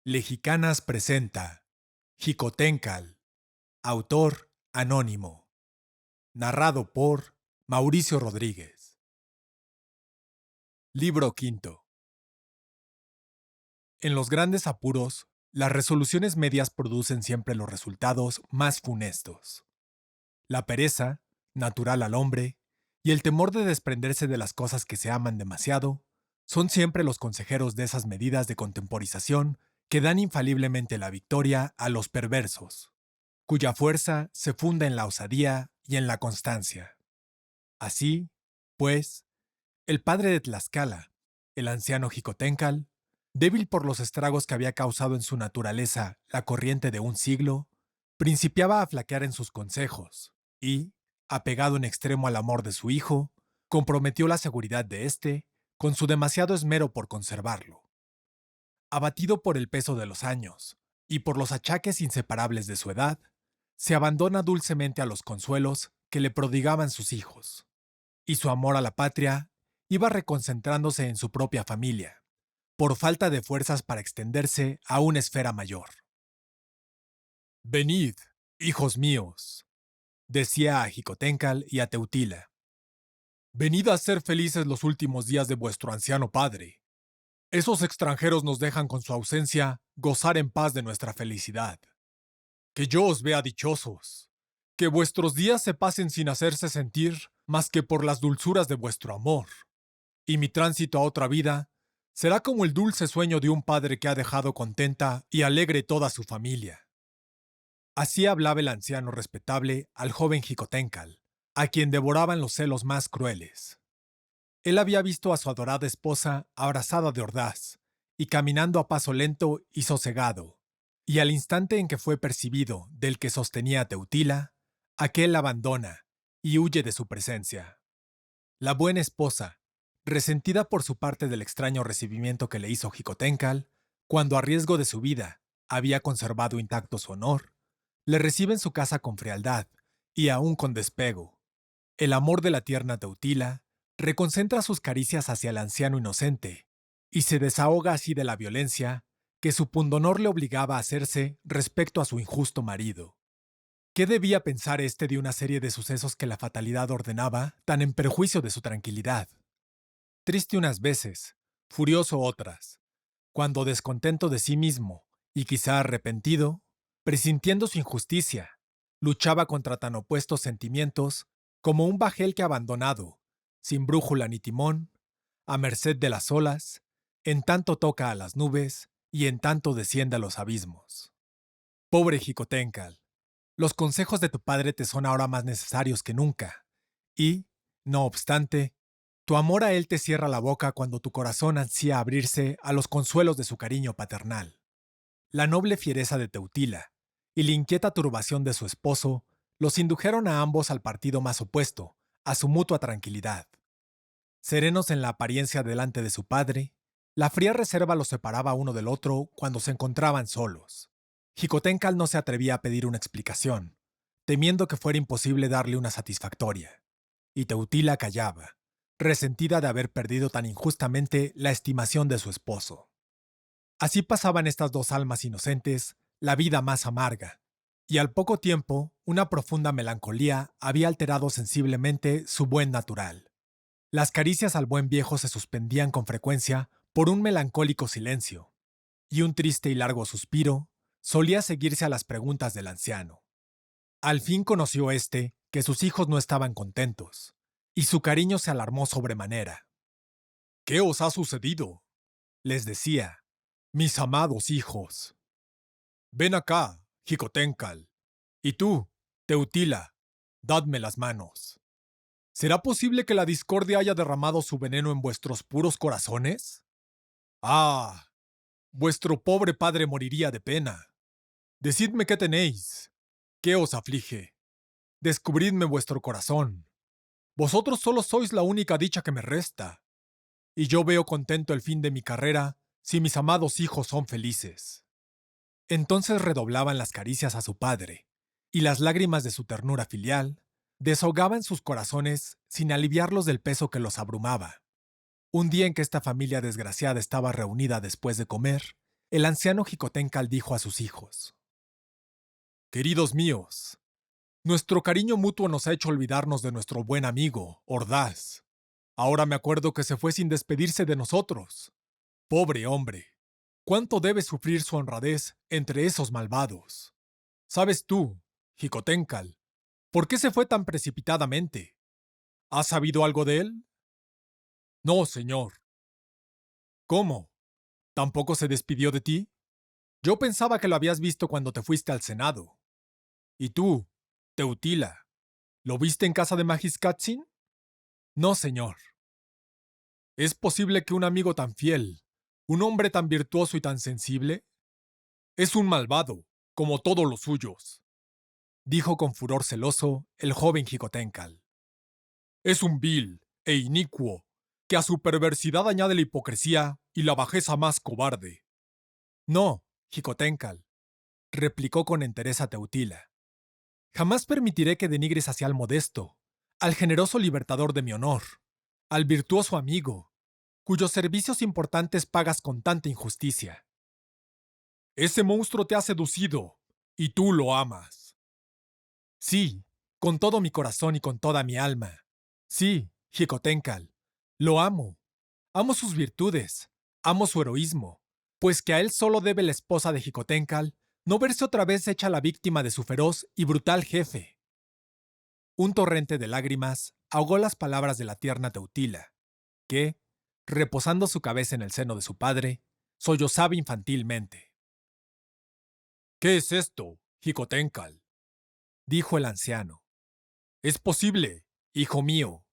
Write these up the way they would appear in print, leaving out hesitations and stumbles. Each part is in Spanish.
Lexicanas presenta Xicoténcal, autor anónimo, narrado por Mauricio Rodríguez. Libro quinto. En los grandes apuros, las resoluciones medias producen siempre los resultados más funestos. La pereza, natural al hombre, y el temor de desprenderse de las cosas que se aman demasiado, son siempre los consejeros de esas medidas de contemporización que dan infaliblemente la victoria a los perversos, cuya fuerza se funda en la osadía y en la constancia. Así, pues, el padre de Tlaxcala, el anciano Xicoténcal, débil por los estragos que había causado en su naturaleza la corriente de un siglo, principiaba a flaquear en sus consejos y, apegado en extremo al amor de su hijo, comprometió la seguridad de éste con su demasiado esmero por conservarlo. Abatido por el peso de los años y por los achaques inseparables de su edad, se abandona dulcemente a los consuelos que le prodigaban sus hijos, y su amor a la patria iba reconcentrándose en su propia familia, por falta de fuerzas para extenderse a una esfera mayor. «Venid, hijos míos», decía a Xicoténcal y a Teutila. «Venid a ser felices los últimos días de vuestro anciano padre. Esos extranjeros nos dejan con su ausencia gozar en paz de nuestra felicidad. Que yo os vea dichosos, que vuestros días se pasen sin hacerse sentir más que por las dulzuras de vuestro amor, y mi tránsito a otra vida será como el dulce sueño de un padre que ha dejado contenta y alegre toda su familia». Así hablaba el anciano respetable al joven Xicoténcal, a quien devoraban los celos más crueles. Él había visto a su adorada esposa abrazada de Ordaz y caminando a paso lento y sosegado, y al instante en que fue percibido del que sostenía a Teutila, aquel la abandona y huye de su presencia. La buena esposa, resentida por su parte del extraño recibimiento que le hizo Xicoténcal, cuando a riesgo de su vida había conservado intacto su honor, le recibe en su casa con frialdad y aún con despego. El amor de la tierna Teutila reconcentra sus caricias hacia el anciano inocente y se desahoga así de la violencia que su pundonor le obligaba a hacerse respecto a su injusto marido. ¿Qué debía pensar éste de una serie de sucesos que la fatalidad ordenaba tan en perjuicio de su tranquilidad? Triste unas veces, furioso otras, cuando descontento de sí mismo y quizá arrepentido, presintiendo su injusticia, luchaba contra tan opuestos sentimientos como un bajel que abandonado, sin brújula ni timón, a merced de las olas, en tanto toca a las nubes y en tanto desciende a los abismos. Pobre Xicoténcal, los consejos de tu padre te son ahora más necesarios que nunca, y, no obstante, tu amor a él te cierra la boca cuando tu corazón ansía abrirse a los consuelos de su cariño paternal. La noble fiereza de Teutila y la inquieta turbación de su esposo los indujeron a ambos al partido más opuesto, a su mutua tranquilidad. Serenos en la apariencia delante de su padre, la fría reserva los separaba uno del otro cuando se encontraban solos. Xicoténcal no se atrevía a pedir una explicación, temiendo que fuera imposible darle una satisfactoria, y Teutila callaba, resentida de haber perdido tan injustamente la estimación de su esposo. Así pasaban estas dos almas inocentes la vida más amarga, y al poco tiempo una profunda melancolía había alterado sensiblemente su buen natural. Las caricias al buen viejo se suspendían con frecuencia por un melancólico silencio, y un triste y largo suspiro solía seguirse a las preguntas del anciano. Al fin conoció éste que sus hijos no estaban contentos, y su cariño se alarmó sobremanera. «¿Qué os ha sucedido?», les decía, «mis amados hijos. Ven acá, Xicoténcal, y tú, Teutila, dadme las manos. ¿Será posible que la discordia haya derramado su veneno en vuestros puros corazones? ¡Ah! Vuestro pobre padre moriría de pena. Decidme qué tenéis, qué os aflige. Descubridme vuestro corazón. Vosotros solo sois la única dicha que me resta, y yo veo contento el fin de mi carrera si mis amados hijos son felices». Entonces redoblaban las caricias a su padre, y las lágrimas de su ternura filial desahogaban sus corazones sin aliviarlos del peso que los abrumaba. Un día en que esta familia desgraciada estaba reunida después de comer, El anciano Jicotencal dijo a sus hijos: «Queridos míos, nuestro cariño mutuo nos ha hecho olvidarnos de nuestro buen amigo, Ordaz. Ahora me acuerdo que se fue sin despedirse de nosotros. Pobre hombre, cuánto debe sufrir su honradez entre esos malvados. ¿Sabes tú, Jicotencal, por qué se fue tan precipitadamente? ¿Has sabido algo de él?» «No, señor». «¿Cómo? ¿Tampoco se despidió de ti? Yo pensaba que lo habías visto cuando te fuiste al Senado. ¿Y tú, Teutila, lo viste en casa de Magiscatzin?» «No, señor». «¿Es posible que un amigo tan fiel, un hombre tan virtuoso y tan sensible? Es un malvado, como todos los suyos», dijo con furor celoso el joven Jicotencal. «Es un vil e inicuo, que a su perversidad añade la hipocresía y la bajeza más cobarde». «No, Jicotencal», replicó con entereza Teutila. «Jamás permitiré que denigres hacia el modesto, al generoso libertador de mi honor, al virtuoso amigo, cuyos servicios importantes pagas con tanta injusticia. Ese monstruo te ha seducido, y tú lo amas». «Sí, con todo mi corazón y con toda mi alma. Sí, Jicotencal, lo amo. Amo sus virtudes, amo su heroísmo, pues que a él solo debe la esposa de Jicotencal no verse otra vez hecha la víctima de su feroz y brutal jefe». Un torrente de lágrimas ahogó las palabras de la tierna Teutila, que, reposando su cabeza en el seno de su padre, sollozaba infantilmente. «¿Qué es esto, Jicotencal?», dijo el anciano. «¿Es posible, hijo mío,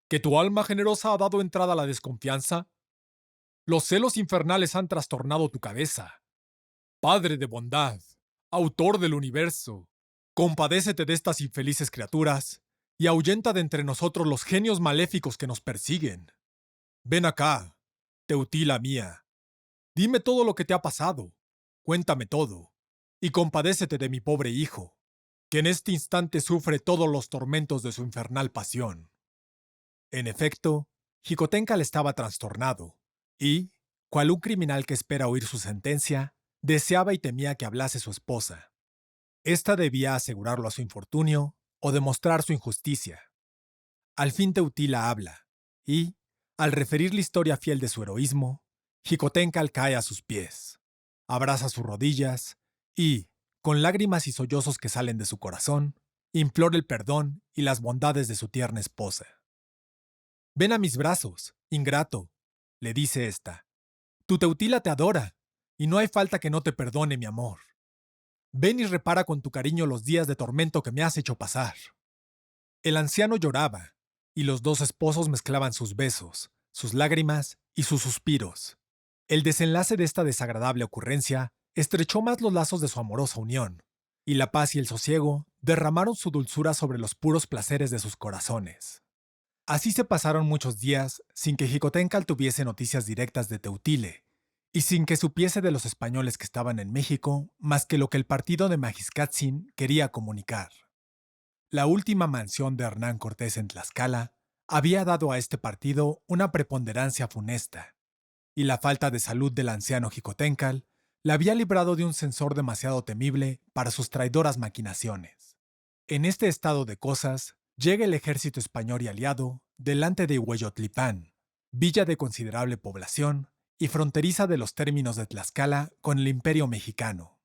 que tu alma generosa ha dado entrada a la desconfianza? Los celos infernales han trastornado tu cabeza. Padre de bondad, autor del universo, compadécete de estas infelices criaturas y ahuyenta de entre nosotros los genios maléficos que nos persiguen. Ven acá, Teutila mía. Dime todo lo que te ha pasado. Cuéntame todo. Y compadécete de mi pobre hijo, que en este instante sufre todos los tormentos de su infernal pasión». En efecto, Jicotencal estaba trastornado y, cual un criminal que espera oír su sentencia, deseaba y temía que hablase su esposa. Esta debía asegurarlo a su infortunio o demostrar su injusticia. Al fin Teutila habla, y, al referir la historia fiel de su heroísmo, Jicotencal cae a sus pies, abraza sus rodillas y, con lágrimas y sollozos que salen de su corazón, implora el perdón y las bondades de su tierna esposa. «Ven a mis brazos, ingrato», le dice ésta. «Tu Teutila te adora, y no hay falta que no te perdone mi amor. Ven y repara con tu cariño los días de tormento que me has hecho pasar». El anciano lloraba, y los dos esposos mezclaban sus besos, sus lágrimas y sus suspiros. El desenlace de esta desagradable ocurrencia estrechó más los lazos de su amorosa unión, y la paz y el sosiego derramaron su dulzura sobre los puros placeres de sus corazones. Así se pasaron muchos días sin que Jicotencal tuviese noticias directas de Teutile, y sin que supiese de los españoles que estaban en México más que lo que el partido de Magiscatzin quería comunicar. La última mansión de Hernán Cortés en Tlaxcala había dado a este partido una preponderancia funesta, y la falta de salud del anciano Jicotencal la había librado de un censor demasiado temible para sus traidoras maquinaciones. En este estado de cosas, llega el ejército español y aliado delante de Hueyotlipán, villa de considerable población y fronteriza de los términos de Tlaxcala con el Imperio mexicano.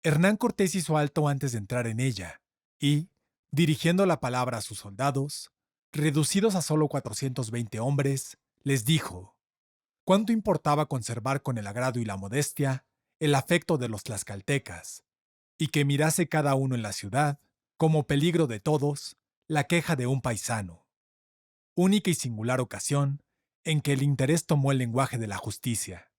Hernán Cortés hizo alto antes de entrar en ella y, dirigiendo la palabra a sus soldados, reducidos a solo 420 hombres, les dijo: cuánto importaba conservar con el agrado y la modestia el afecto de los tlaxcaltecas, y que mirase cada uno en la ciudad, como peligro de todos, la queja de un paisano. Única y singular ocasión en que el interés tomó el lenguaje de la justicia.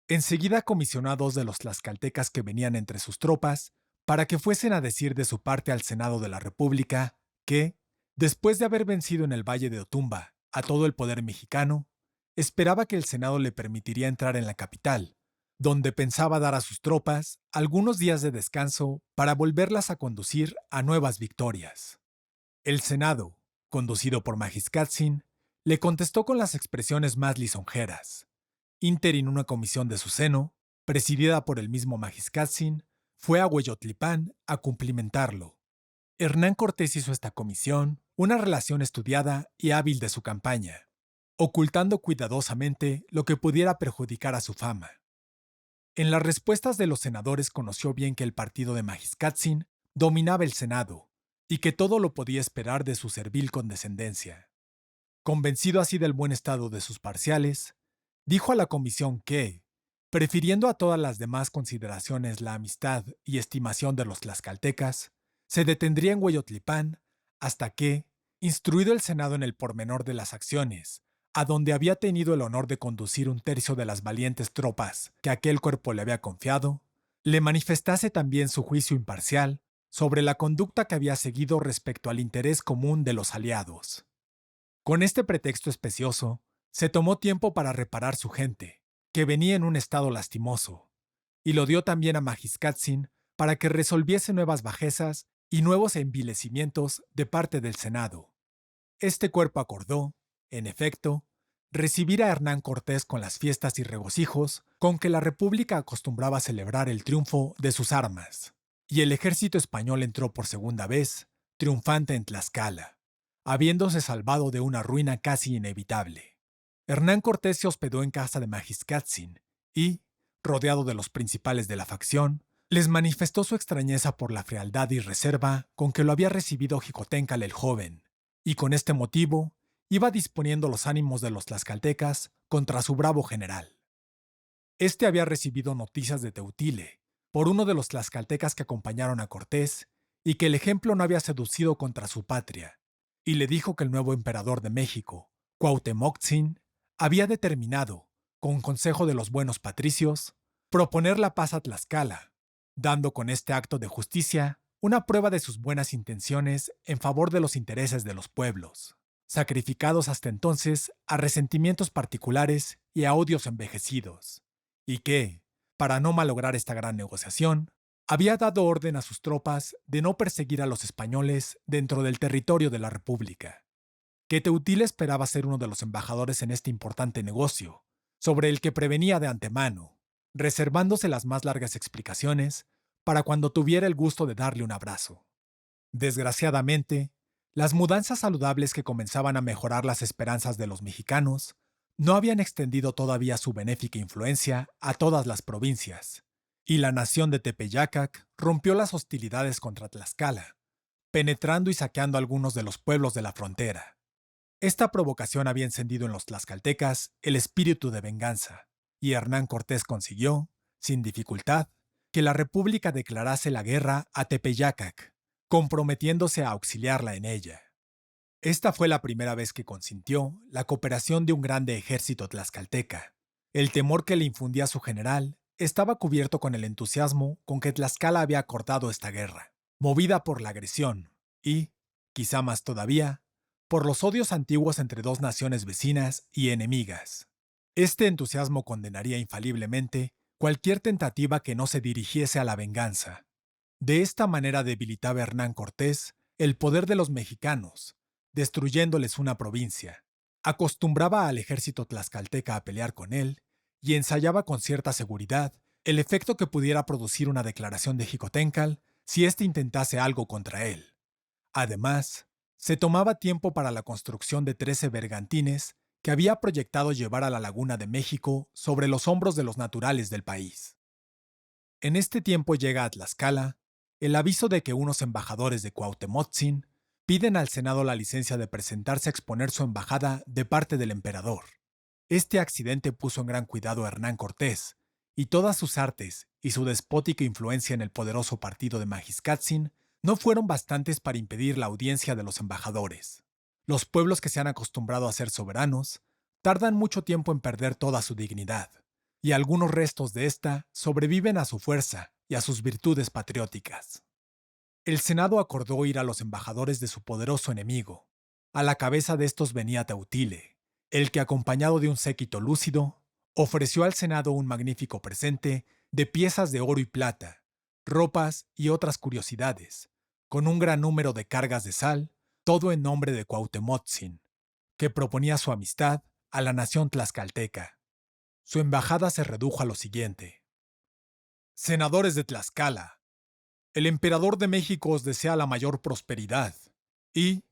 Enseguida comisionó a dos de los tlaxcaltecas que venían entre sus tropas para que fuesen a decir de su parte al Senado de la República que, después de haber vencido en el Valle de Otumba a todo el poder mexicano, esperaba que el Senado le permitiría entrar en la capital, donde pensaba dar a sus tropas algunos días de descanso para volverlas a conducir a nuevas victorias. El Senado, conducido por Magiscatzin, le contestó con las expresiones más lisonjeras. Inter in una comisión de su seno, presidida por el mismo Magiscatzin, fue a Hueyotlipán a cumplimentarlo. Hernán Cortés hizo esta comisión una relación estudiada y hábil de su campaña, ocultando cuidadosamente lo que pudiera perjudicar a su fama. En las respuestas de los senadores conoció bien que el partido de Magiscatzin dominaba el Senado y que todo lo podía esperar de su servil condescendencia. Convencido así del buen estado de sus parciales, dijo a la comisión que, prefiriendo a todas las demás consideraciones la amistad y estimación de los tlaxcaltecas, se detendría en Hueyotlipán hasta que, instruido el Senado en el pormenor de las acciones, a donde había tenido el honor de conducir un tercio de las valientes tropas que aquel cuerpo le había confiado, le manifestase también su juicio imparcial sobre la conducta que había seguido respecto al interés común de los aliados. Con este pretexto especioso, se tomó tiempo para reparar su gente, que venía en un estado lastimoso, y lo dio también a Magiscatzin para que resolviese nuevas bajezas y nuevos envilecimientos de parte del Senado. Este cuerpo acordó, en efecto, recibir a Hernán Cortés con las fiestas y regocijos con que la República acostumbraba a celebrar el triunfo de sus armas, y el ejército español entró por segunda vez, triunfante en Tlaxcala, habiéndose salvado de una ruina casi inevitable. Hernán Cortés se hospedó en casa de Magiscatzin y, rodeado de los principales de la facción, les manifestó su extrañeza por la frialdad y reserva con que lo había recibido Xicoténcatl el joven, y con este motivo iba disponiendo los ánimos de los tlaxcaltecas contra su bravo general. Este había recibido noticias de Teutile, por uno de los tlaxcaltecas que acompañaron a Cortés, y que el ejemplo no había seducido contra su patria, y le dijo que el nuevo emperador de México, Cuauhtémoc-Tzin, había determinado, con consejo de los buenos patricios, proponer la paz a Tlaxcala, dando con este acto de justicia una prueba de sus buenas intenciones en favor de los intereses de los pueblos, sacrificados hasta entonces a resentimientos particulares y a odios envejecidos, y que, para no malograr esta gran negociación, había dado orden a sus tropas de no perseguir a los españoles dentro del territorio de la República, que Teutile esperaba ser uno de los embajadores en este importante negocio, sobre el que prevenía de antemano, reservándose las más largas explicaciones para cuando tuviera el gusto de darle un abrazo. Desgraciadamente, las mudanzas saludables que comenzaban a mejorar las esperanzas de los mexicanos no habían extendido todavía su benéfica influencia a todas las provincias, y la nación de Tepeyacac rompió las hostilidades contra Tlaxcala, penetrando y saqueando algunos de los pueblos de la frontera. Esta provocación había encendido en los tlaxcaltecas el espíritu de venganza, y Hernán Cortés consiguió, sin dificultad, que la República declarase la guerra a Tepeyacac, comprometiéndose a auxiliarla en ella. Esta fue la primera vez que consintió la cooperación de un grande ejército tlaxcalteca. El temor que le infundía su general estaba cubierto con el entusiasmo con que Tlaxcala había acordado esta guerra, movida por la agresión y, quizá más todavía, por los odios antiguos entre dos naciones vecinas y enemigas. Este entusiasmo condenaría infaliblemente cualquier tentativa que no se dirigiese a la venganza. De esta manera debilitaba Hernán Cortés el poder de los mexicanos, destruyéndoles una provincia. Acostumbraba al ejército tlaxcalteca a pelear con él y ensayaba con cierta seguridad el efecto que pudiera producir una declaración de Xicoténcatl si éste intentase algo contra él. Además, se tomaba tiempo para la construcción de 13 bergantines que había proyectado llevar a la Laguna de México sobre los hombros de los naturales del país. En este tiempo llega a Tlaxcala el aviso de que unos embajadores de Cuauhtémoc-Tzin piden al Senado la licencia de presentarse a exponer su embajada de parte del emperador. Este accidente puso en gran cuidado a Hernán Cortés, y todas sus artes y su despótica influencia en el poderoso partido de Magiscatzin no fueron bastantes para impedir la audiencia de los embajadores. Los pueblos que se han acostumbrado a ser soberanos tardan mucho tiempo en perder toda su dignidad, y algunos restos de ésta sobreviven a su fuerza y a sus virtudes patrióticas. El Senado acordó ir a los embajadores de su poderoso enemigo. A la cabeza de estos venía Teutile, el que, acompañado de un séquito lúcido, ofreció al Senado un magnífico presente de piezas de oro y plata, ropas y otras curiosidades, con un gran número de cargas de sal, todo en nombre de Cuauhtémoc-Tzin, que proponía su amistad a la nación tlaxcalteca. Su embajada se redujo a lo siguiente: Senadores de Tlaxcala, el emperador de México os desea la mayor prosperidad y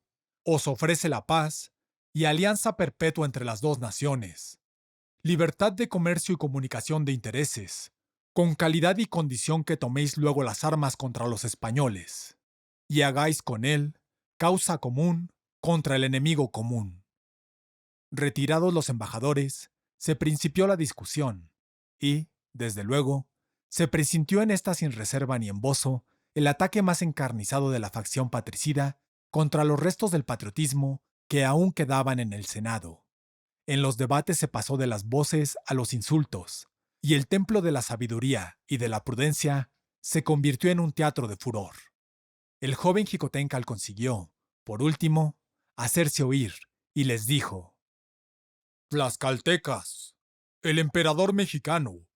os ofrece la paz y alianza perpetua entre las dos naciones, libertad de comercio y comunicación de intereses, con calidad y condición que toméis luego las armas contra los españoles, y hagáis con él causa común contra el enemigo común. Retirados los embajadores, se principió la discusión, y, desde luego, se presintió en esta sin reserva ni embozo el ataque más encarnizado de la facción patricida contra los restos del patriotismo que aún quedaban en el Senado. En los debates se pasó de las voces a los insultos, y el templo de la sabiduría y de la prudencia se convirtió en un teatro de furor. El joven Jicotencal consiguió, por último, hacerse oír, y les dijo: Tlaxcaltecas, el emperador mexicano,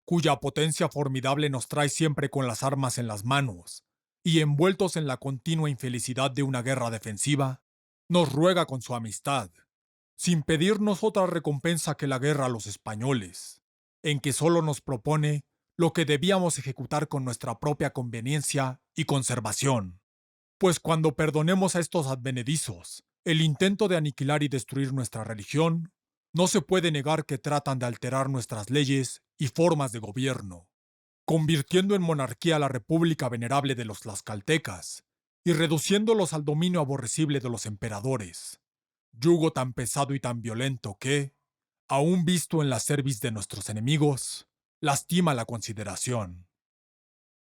cuya potencia formidable nos trae siempre con las armas en las manos y envueltos en la continua infelicidad de una guerra defensiva, nos ruega con su amistad, sin pedirnos otra recompensa que la guerra a los españoles, en que solo nos propone lo que debíamos ejecutar con nuestra propia conveniencia y conservación. Pues cuando perdonemos a estos advenedizos el intento de aniquilar y destruir nuestra religión, no se puede negar que tratan de alterar nuestras leyes y formas de gobierno, convirtiendo en monarquía la república venerable de los tlaxcaltecas y reduciéndolos al dominio aborrecible de los emperadores, yugo tan pesado y tan violento que, aún visto en la cerviz de nuestros enemigos, lastima la consideración.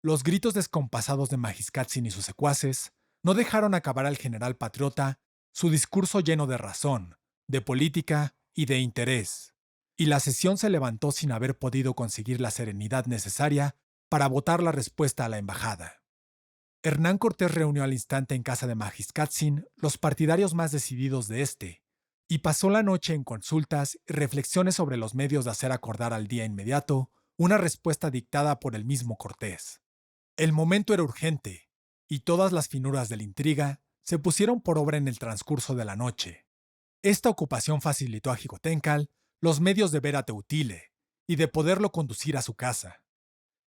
Los gritos descompasados de Magiscatzin y sus secuaces no dejaron acabar al general patriota su discurso lleno de razón, de política y de interés, y la sesión se levantó sin haber podido conseguir la serenidad necesaria para votar la respuesta a la embajada. Hernán Cortés reunió al instante en casa de Magiscatzin los partidarios más decididos de éste, y pasó la noche en consultas y reflexiones sobre los medios de hacer acordar al día inmediato una respuesta dictada por el mismo Cortés. El momento era urgente, y todas las finuras de la intriga se pusieron por obra en el transcurso de la noche. Esta ocupación facilitó a Jicotencal los medios de ver a Teutile y de poderlo conducir a su casa.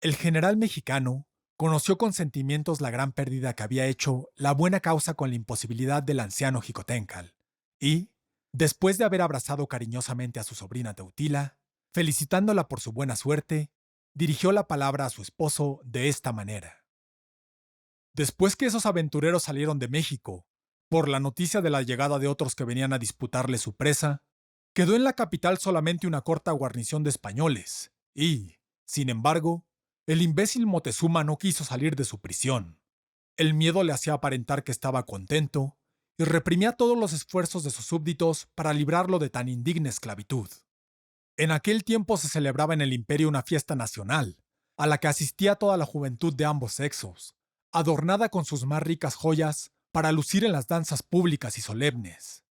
El general mexicano conoció con sentimientos la gran pérdida que había hecho la buena causa con la imposibilidad del anciano Jicotencal, y, después de haber abrazado cariñosamente a su sobrina Teutila, felicitándola por su buena suerte, dirigió la palabra a su esposo de esta manera. Después que esos aventureros salieron de México, por la noticia de la llegada de otros que venían a disputarle su presa, quedó en la capital solamente una corta guarnición de españoles, y, sin embargo, el imbécil Moctezuma no quiso salir de su prisión. El miedo le hacía aparentar que estaba contento, y reprimía todos los esfuerzos de sus súbditos para librarlo de tan indigna esclavitud. En aquel tiempo se celebraba en el imperio una fiesta nacional, a la que asistía toda la juventud de ambos sexos, adornada con sus más ricas joyas para lucir en las danzas públicas y solemnes.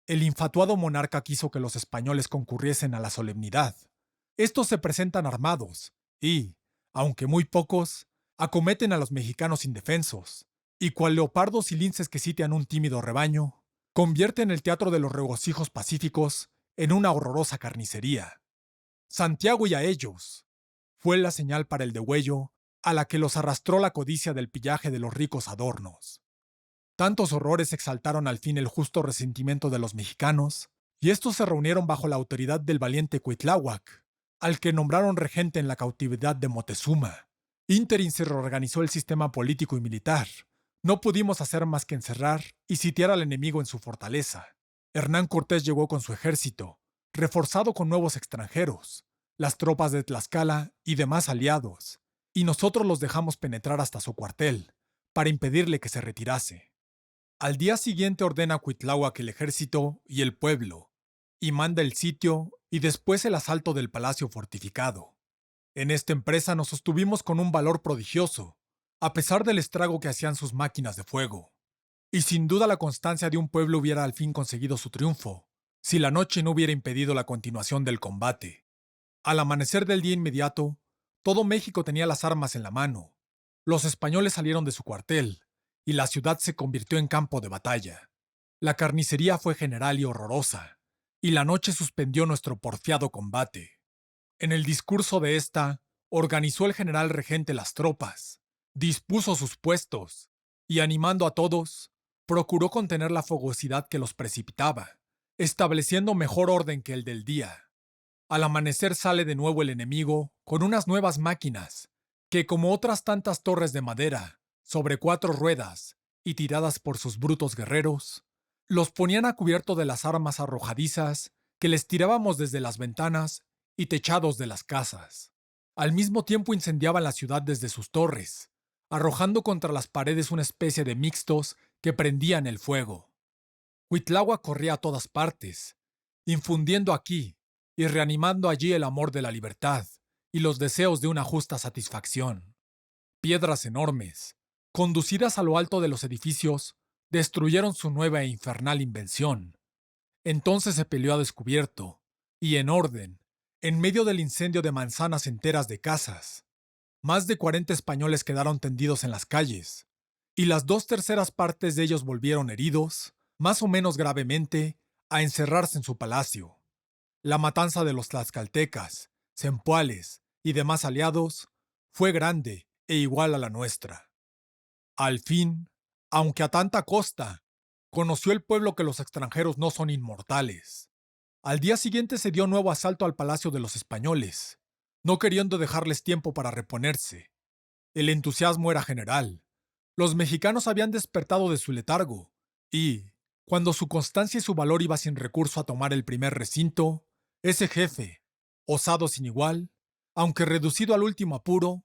El infatuado monarca quiso que los españoles concurriesen a la solemnidad. Estos se presentan armados y, aunque muy pocos, acometen a los mexicanos indefensos, y cual leopardos y linces que sitian un tímido rebaño, convierten el teatro de los regocijos pacíficos en una horrorosa carnicería. Santiago y a ellos fue la señal para el degüello a la que los arrastró la codicia del pillaje de los ricos adornos. Tantos horrores exaltaron al fin el justo resentimiento de los mexicanos, y estos se reunieron bajo la autoridad del valiente Cuitláhuac, al que nombraron regente en la cautividad de Moctezuma. Ínterin se reorganizó el sistema político y militar. No pudimos hacer más que encerrar y sitiar al enemigo en su fortaleza. Hernán Cortés llegó con su ejército, reforzado con nuevos extranjeros, las tropas de Tlaxcala y demás aliados, y nosotros los dejamos penetrar hasta su cuartel, para impedirle que se retirase. Al día siguiente ordena a Cuitláhuac el ejército y el pueblo, y manda el sitio y después el asalto del palacio fortificado. En esta empresa nos sostuvimos con un valor prodigioso, a pesar del estrago que hacían sus máquinas de fuego. Y sin duda la constancia de un pueblo hubiera al fin conseguido su triunfo, si la noche no hubiera impedido la continuación del combate. Al amanecer del día inmediato, todo México tenía las armas en la mano. Los españoles salieron de su cuartel, y la ciudad se convirtió en campo de batalla. La carnicería fue general y horrorosa, y la noche suspendió nuestro porfiado combate. En el discurso de esta, Organizó el general regente las tropas, dispuso sus puestos y, animando a todos, procuró contener la fogosidad que los precipitaba, estableciendo mejor orden que el del día. Al amanecer sale de nuevo el enemigo con unas nuevas máquinas, que como otras tantas torres de madera, sobre 4 ruedas y tiradas por sus brutos guerreros, los ponían a cubierto de las armas arrojadizas que les tirábamos desde las ventanas y techados de las casas. Al mismo tiempo incendiaban la ciudad desde sus torres, arrojando contra las paredes una especie de mixtos que prendían el fuego. Cuitláhuac corría a todas partes, infundiendo aquí y reanimando allí el amor de la libertad y los deseos de una justa satisfacción. Piedras enormes, conducidas a lo alto de los edificios, destruyeron su nueva e infernal invención. Entonces se peleó a descubierto, y en orden, en medio del incendio de manzanas enteras de casas. Más de 40 españoles quedaron tendidos en las calles, y las 2/3 de ellos volvieron heridos, más o menos gravemente, a encerrarse en su palacio. La matanza de los tlaxcaltecas, zempoales y demás aliados fue grande e igual a la nuestra. Al fin, aunque a tanta costa, conoció el pueblo que los extranjeros no son inmortales. Al día siguiente se dio nuevo asalto al palacio de los españoles, no queriendo dejarles tiempo para reponerse. El entusiasmo era general. Los mexicanos habían despertado de su letargo y, cuando su constancia y su valor iba sin recurso a tomar el primer recinto, ese jefe, osado sin igual, aunque reducido al último apuro,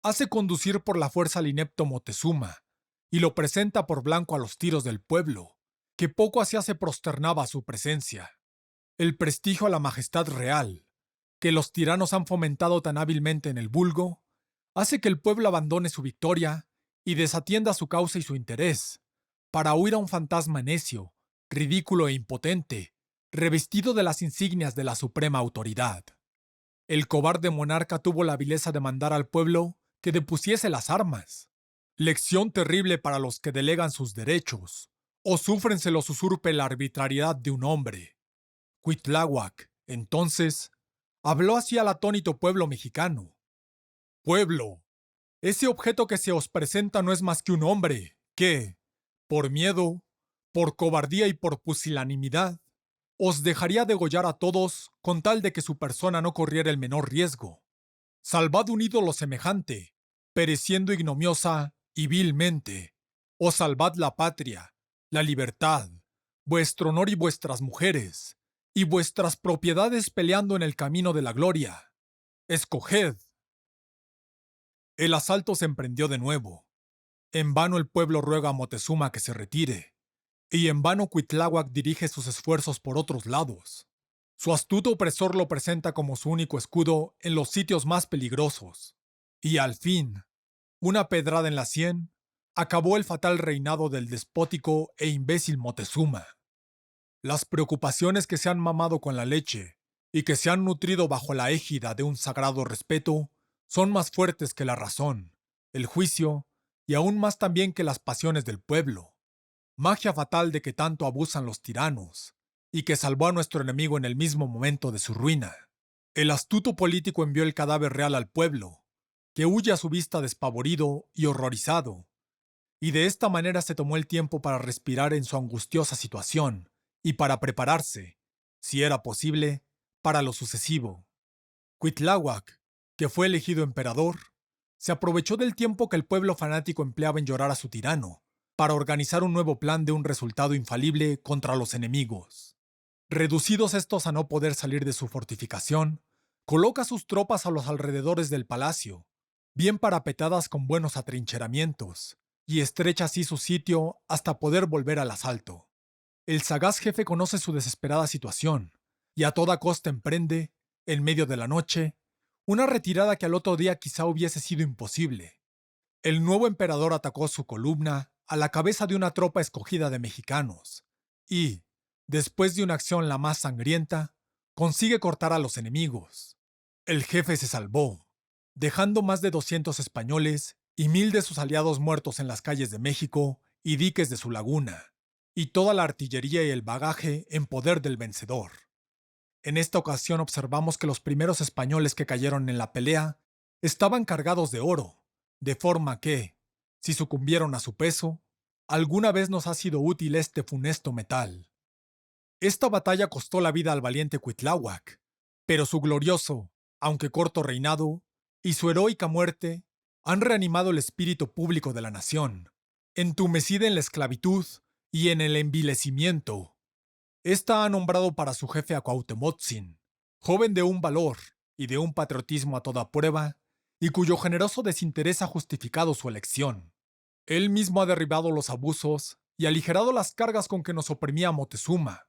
hace conducir por la fuerza al inepto Moctezuma y lo presenta por blanco a los tiros del pueblo, que poco hacía se prosternaba a su presencia. El prestigio a la majestad real, que los tiranos han fomentado tan hábilmente en el vulgo, hace que el pueblo abandone su victoria y desatienda su causa y su interés, para huir a un fantasma necio, ridículo e impotente, revestido de las insignias de la suprema autoridad. El cobarde monarca tuvo la vileza de mandar al pueblo que depusiese las armas. Lección terrible para los que delegan sus derechos, o sufren se los usurpe la arbitrariedad de un hombre. Cuitláhuac, entonces, habló así al atónito pueblo mexicano. Pueblo, ese objeto que se os presenta no es más que un hombre que, por miedo, por cobardía y por pusilanimidad, os dejaría degollar a todos con tal de que su persona no corriera el menor riesgo. Salvad un ídolo semejante, pereciendo ignomiosa y vilmente, o salvad la patria, la libertad, vuestro honor y vuestras mujeres, y vuestras propiedades peleando en el camino de la gloria. Escoged. El asalto se emprendió de nuevo. En vano el pueblo ruega a Moctezuma que se retire, y en vano Cuitláhuac dirige sus esfuerzos por otros lados. Su astuto opresor lo presenta como su único escudo en los sitios más peligrosos. Y al fin, una pedrada en la sien, acabó el fatal reinado del despótico e imbécil Moctezuma. Las preocupaciones que se han mamado con la leche y que se han nutrido bajo la égida de un sagrado respeto son más fuertes que la razón, el juicio y aún más también que las pasiones del pueblo. Magia fatal de que tanto abusan los tiranos y que salvó a nuestro enemigo en el mismo momento de su ruina. El astuto político envió el cadáver real al pueblo, que huye a su vista despavorido y horrorizado, y de esta manera se tomó el tiempo para respirar en su angustiosa situación y para prepararse, si era posible, para lo sucesivo. Cuitláhuac, que fue elegido emperador, se aprovechó del tiempo que el pueblo fanático empleaba en llorar a su tirano, para organizar un nuevo plan de un resultado infalible contra los enemigos. Reducidos estos a no poder salir de su fortificación, coloca sus tropas a los alrededores del palacio, bien parapetadas con buenos atrincheramientos, y estrecha así su sitio hasta poder volver al asalto. El sagaz jefe conoce su desesperada situación, y a toda costa emprende, en medio de la noche, una retirada que al otro día quizá hubiese sido imposible. El nuevo emperador atacó su columna a la cabeza de una tropa escogida de mexicanos, y, después de una acción la más sangrienta, consigue cortar a los enemigos. El jefe se salvó, dejando más de 200 españoles y 1000 de sus aliados muertos en las calles de México y diques de su laguna, y toda la artillería y el bagaje en poder del vencedor. En esta ocasión observamos que los primeros españoles que cayeron en la pelea estaban cargados de oro, de forma que, si sucumbieron a su peso, alguna vez nos ha sido útil este funesto metal. Esta batalla costó la vida al valiente Cuitláhuac, pero su glorioso, aunque corto reinado, y su heroica muerte han reanimado el espíritu público de la nación, entumecida en la esclavitud y en el envilecimiento. Esta ha nombrado para su jefe a Cuauhtémoc, joven de un valor y de un patriotismo a toda prueba, y cuyo generoso desinterés ha justificado su elección. Él mismo ha derribado los abusos y aligerado las cargas con que nos oprimía Moctezuma,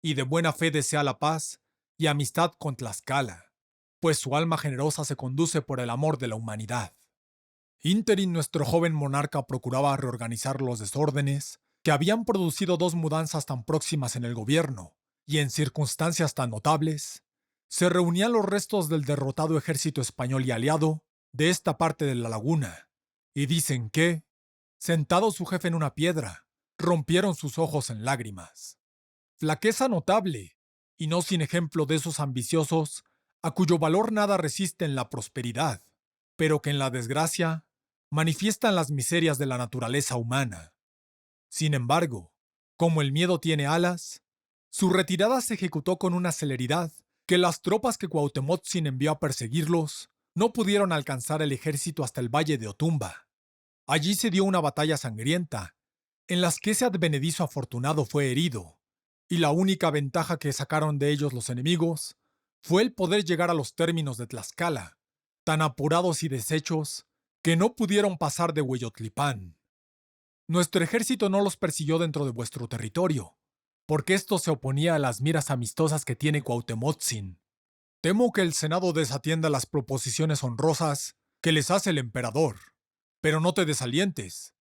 y de buena fe desea la paz y amistad con Tlaxcala, pues su alma generosa se conduce por el amor de la humanidad. Ínterin, nuestro joven monarca procuraba reorganizar los desórdenes que habían producido dos mudanzas tan próximas en el gobierno, y en circunstancias tan notables, se reunían los restos del derrotado ejército español y aliado de esta parte de la laguna, y dicen que, sentado su jefe en una piedra, rompieron sus ojos en lágrimas. Flaqueza notable, y no sin ejemplo de esos ambiciosos a cuyo valor nada resiste en la prosperidad, pero que en la desgracia manifiestan las miserias de la naturaleza humana. Sin embargo, como el miedo tiene alas, su retirada se ejecutó con una celeridad que las tropas que Cuauhtémoc envió a perseguirlos no pudieron alcanzar el ejército hasta el valle de Otumba. Allí se dio una batalla sangrienta, en las que ese advenedizo afortunado fue herido, y la única ventaja que sacaron de ellos los enemigos fue el poder llegar a los términos de Tlaxcala, tan apurados y deshechos que no pudieron pasar de Hueyotlipán. Nuestro ejército no los persiguió dentro de vuestro territorio, porque esto se oponía a las miras amistosas que tiene Cuauhtémoc. Temo que el Senado desatienda las proposiciones honrosas que les hace el emperador, pero no te desalientes,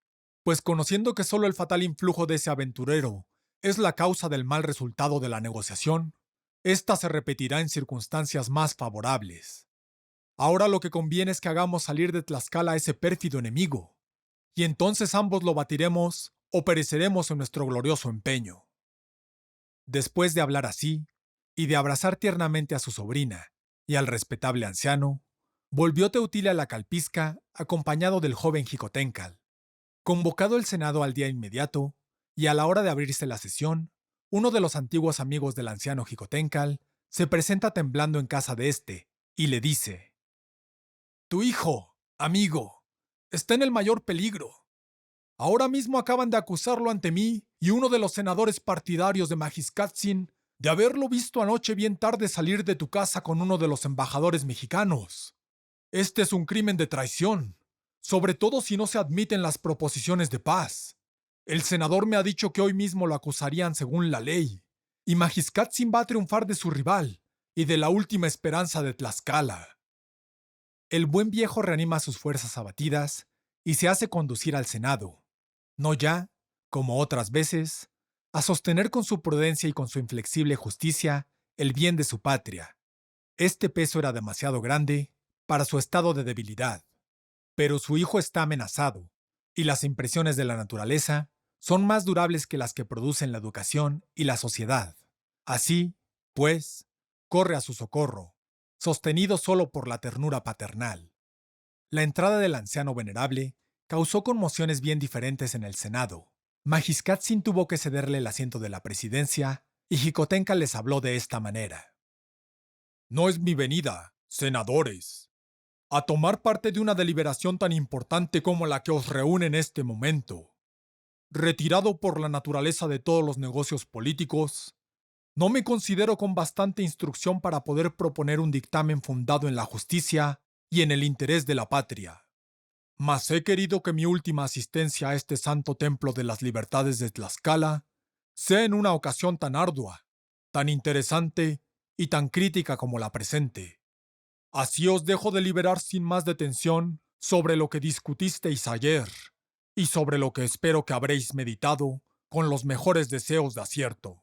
pues conociendo que solo el fatal influjo de ese aventurero es la causa del mal resultado de la negociación, ésta se repetirá en circunstancias más favorables. Ahora lo que conviene es que hagamos salir de Tlaxcala a ese pérfido enemigo, y entonces ambos lo batiremos o pereceremos en nuestro glorioso empeño. Después de hablar así, y de abrazar tiernamente a su sobrina y al respetable anciano, volvió Teutila a la calpisca acompañado del joven Xicoténcal. Convocado el Senado al día inmediato, y a la hora de abrirse la sesión, uno de los antiguos amigos del anciano Xicoténcal se presenta temblando en casa de éste, y le dice: «Tu hijo, amigo, está en el mayor peligro. Ahora mismo acaban de acusarlo ante mí y uno de los senadores partidarios de Magiscatzin de haberlo visto anoche bien tarde salir de tu casa con uno de los embajadores mexicanos. Este es un crimen de traición, sobre todo si no se admiten las proposiciones de paz. El senador me ha dicho que hoy mismo lo acusarían según la ley, y Magiscatzin va a triunfar de su rival y de la última esperanza de Tlaxcala». El buen viejo reanima sus fuerzas abatidas y se hace conducir al Senado, no ya, como otras veces, a sostener con su prudencia y con su inflexible justicia el bien de su patria. Este peso era demasiado grande para su estado de debilidad, pero su hijo está amenazado, y las impresiones de la naturaleza son más durables que las que producen la educación y la sociedad. Así, pues, corre a su socorro, sostenido solo por la ternura paternal. La entrada del anciano venerable causó conmociones bien diferentes en el Senado. Magiscatzin tuvo que cederle el asiento de la presidencia, y Xicoténcal les habló de esta manera: «No es mi venida, senadores, a tomar parte de una deliberación tan importante como la que os reúne en este momento. Retirado por la naturaleza de todos los negocios políticos, no me considero con bastante instrucción para poder proponer un dictamen fundado en la justicia y en el interés de la patria. Mas he querido que mi última asistencia a este santo templo de las libertades de Tlaxcala sea en una ocasión tan ardua, tan interesante y tan crítica como la presente. Así os dejo deliberar sin más detención sobre lo que discutisteis ayer y sobre lo que espero que habréis meditado con los mejores deseos de acierto».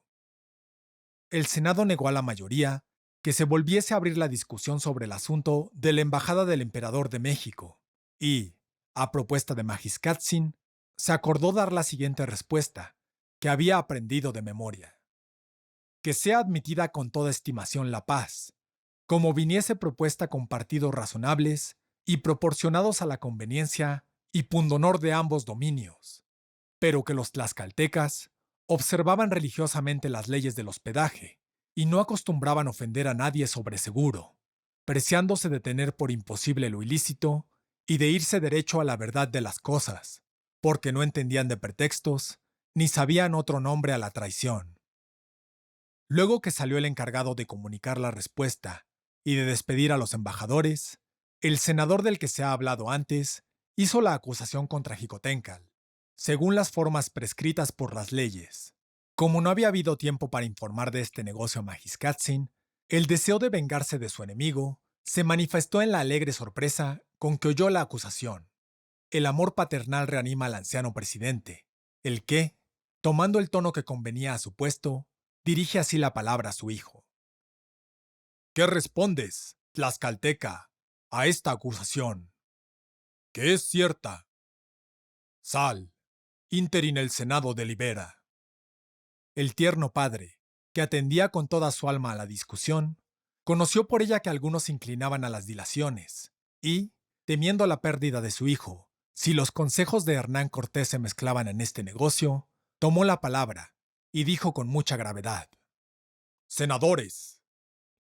El Senado negó a la mayoría que se volviese a abrir la discusión sobre el asunto de la embajada del emperador de México y, a propuesta de Magiscatzin, se acordó dar la siguiente respuesta, que había aprendido de memoria: que sea admitida con toda estimación la paz, como viniese propuesta con partidos razonables y proporcionados a la conveniencia y pundonor de ambos dominios, pero que los tlaxcaltecas observaban religiosamente las leyes del hospedaje y no acostumbraban ofender a nadie sobre seguro, preciándose de tener por imposible lo ilícito y de irse derecho a la verdad de las cosas, porque no entendían de pretextos ni sabían otro nombre a la traición. Luego que salió el encargado de comunicar la respuesta y de despedir a los embajadores, el senador del que se ha hablado antes hizo la acusación contra Jicotencal, según las formas prescritas por las leyes. Como no había habido tiempo para informar de este negocio a Magiscatzin, el deseo de vengarse de su enemigo se manifestó en la alegre sorpresa con que oyó la acusación. El amor paternal reanima al anciano presidente, el que, tomando el tono que convenía a su puesto, dirige así la palabra a su hijo. ¿Qué respondes, tlaxcalteca, a esta acusación? Que es cierta. Sal, interin el Senado delibera. El tierno padre, que atendía con toda su alma a la discusión, conoció por ella que algunos se inclinaban a las dilaciones, y, temiendo la pérdida de su hijo, si los consejos de Hernán Cortés se mezclaban en este negocio, tomó la palabra y dijo con mucha gravedad: Senadores,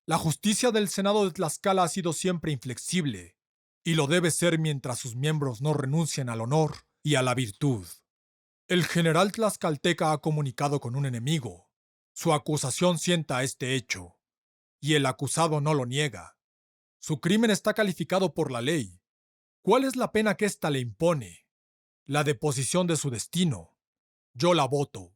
la justicia del Senado de Tlaxcala ha sido siempre inflexible, y lo debe ser mientras sus miembros no renuncien al honor y a la virtud. El general tlaxcalteca ha comunicado con un enemigo. Su acusación sienta este hecho, y el acusado no lo niega. Su crimen está calificado por la ley. ¿Cuál es la pena que ésta le impone? La deposición de su destino. Yo la voto.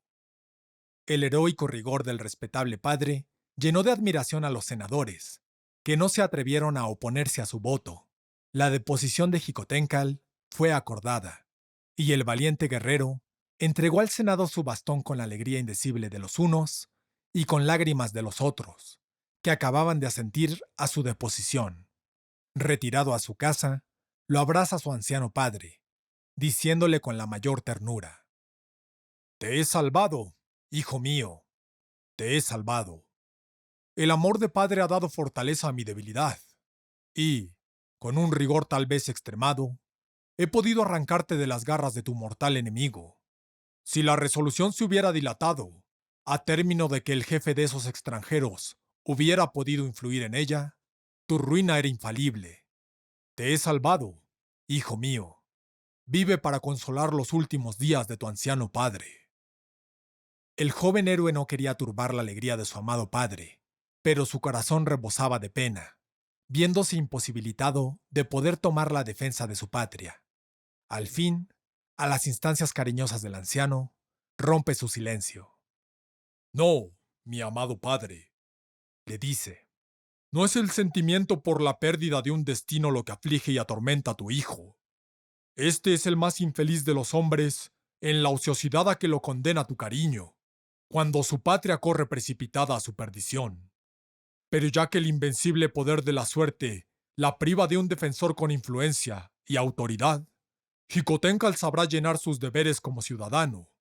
El heroico rigor del respetable padre llenó de admiración a los senadores, que no se atrevieron a oponerse a su voto. La deposición de Jicotencal fue acordada, y el valiente guerrero entregó al Senado su bastón con la alegría indecible de los unos y con lágrimas de los otros, que acababan de asentir a su deposición. Retirado a su casa, lo abraza su anciano padre, diciéndole con la mayor ternura: Te he salvado, hijo mío, te he salvado. El amor de padre ha dado fortaleza a mi debilidad, y, con un rigor tal vez extremado, he podido arrancarte de las garras de tu mortal enemigo. Si la resolución se hubiera dilatado, a término de que el jefe de esos extranjeros hubiera podido influir en ella, tu ruina era infalible. Te he salvado, hijo mío. Vive para consolar los últimos días de tu anciano padre. El joven héroe no quería turbar la alegría de su amado padre, pero su corazón rebosaba de pena, viéndose imposibilitado de poder tomar la defensa de su patria. Al fin, a las instancias cariñosas del anciano, rompe su silencio. No, mi amado padre, le dice, no es el sentimiento por la pérdida de un destino lo que aflige y atormenta a tu hijo. Este es el más infeliz de los hombres en la ociosidad a que lo condena tu cariño, cuando su patria corre precipitada a su perdición. Pero ya que el invencible poder de la suerte la priva de un defensor con influencia y autoridad, Jicotencal sabrá llenar sus deberes como ciudadano,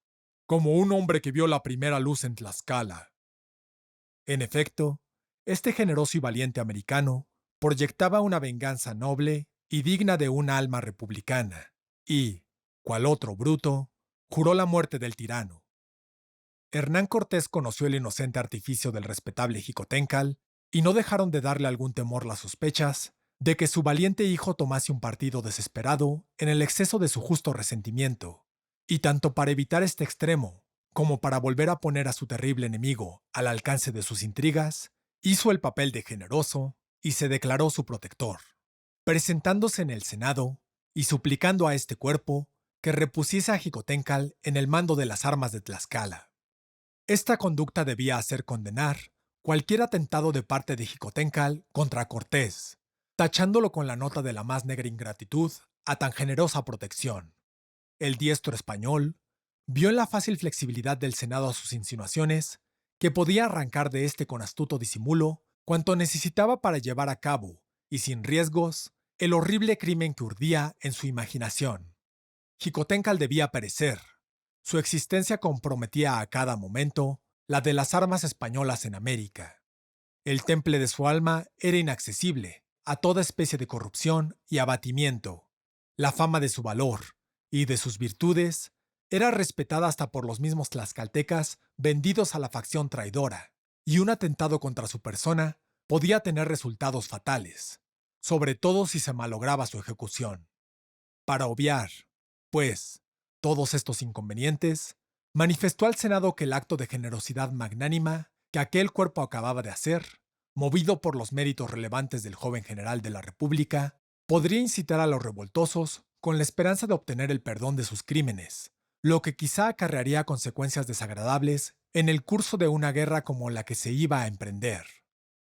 como un hombre que vio la primera luz en Tlaxcala. En efecto, este generoso y valiente americano proyectaba una venganza noble y digna de una alma republicana, y, cual otro bruto, juró la muerte del tirano. Hernán Cortés conoció el inocente artificio del respetable Jicotencal, y no dejaron de darle algún temor las sospechas de que su valiente hijo tomase un partido desesperado en el exceso de su justo resentimiento, y tanto para evitar este extremo, como para volver a poner a su terrible enemigo al alcance de sus intrigas, hizo el papel de generoso y se declaró su protector, presentándose en el Senado y suplicando a este cuerpo que repusiese a Jicotencal en el mando de las armas de Tlaxcala. Esta conducta debía hacer condenar cualquier atentado de parte de Jicotencal contra Cortés, tachándolo con la nota de la más negra ingratitud a tan generosa protección. El diestro español vio en la fácil flexibilidad del Senado a sus insinuaciones que podía arrancar de éste con astuto disimulo cuanto necesitaba para llevar a cabo, y sin riesgos, el horrible crimen que urdía en su imaginación. Jicotencal debía perecer. Su existencia comprometía a cada momento la de las armas españolas en América. El temple de su alma era inaccesible, a toda especie de corrupción y abatimiento. La fama de su valor y de sus virtudes era respetada hasta por los mismos tlaxcaltecas vendidos a la facción traidora, y un atentado contra su persona podía tener resultados fatales, sobre todo si se malograba su ejecución. Para obviar, pues, todos estos inconvenientes, manifestó al Senado que el acto de generosidad magnánima que aquel cuerpo acababa de hacer, movido por los méritos relevantes del joven general de la República, podría incitar a los revoltosos con la esperanza de obtener el perdón de sus crímenes, lo que quizá acarrearía consecuencias desagradables en el curso de una guerra como la que se iba a emprender.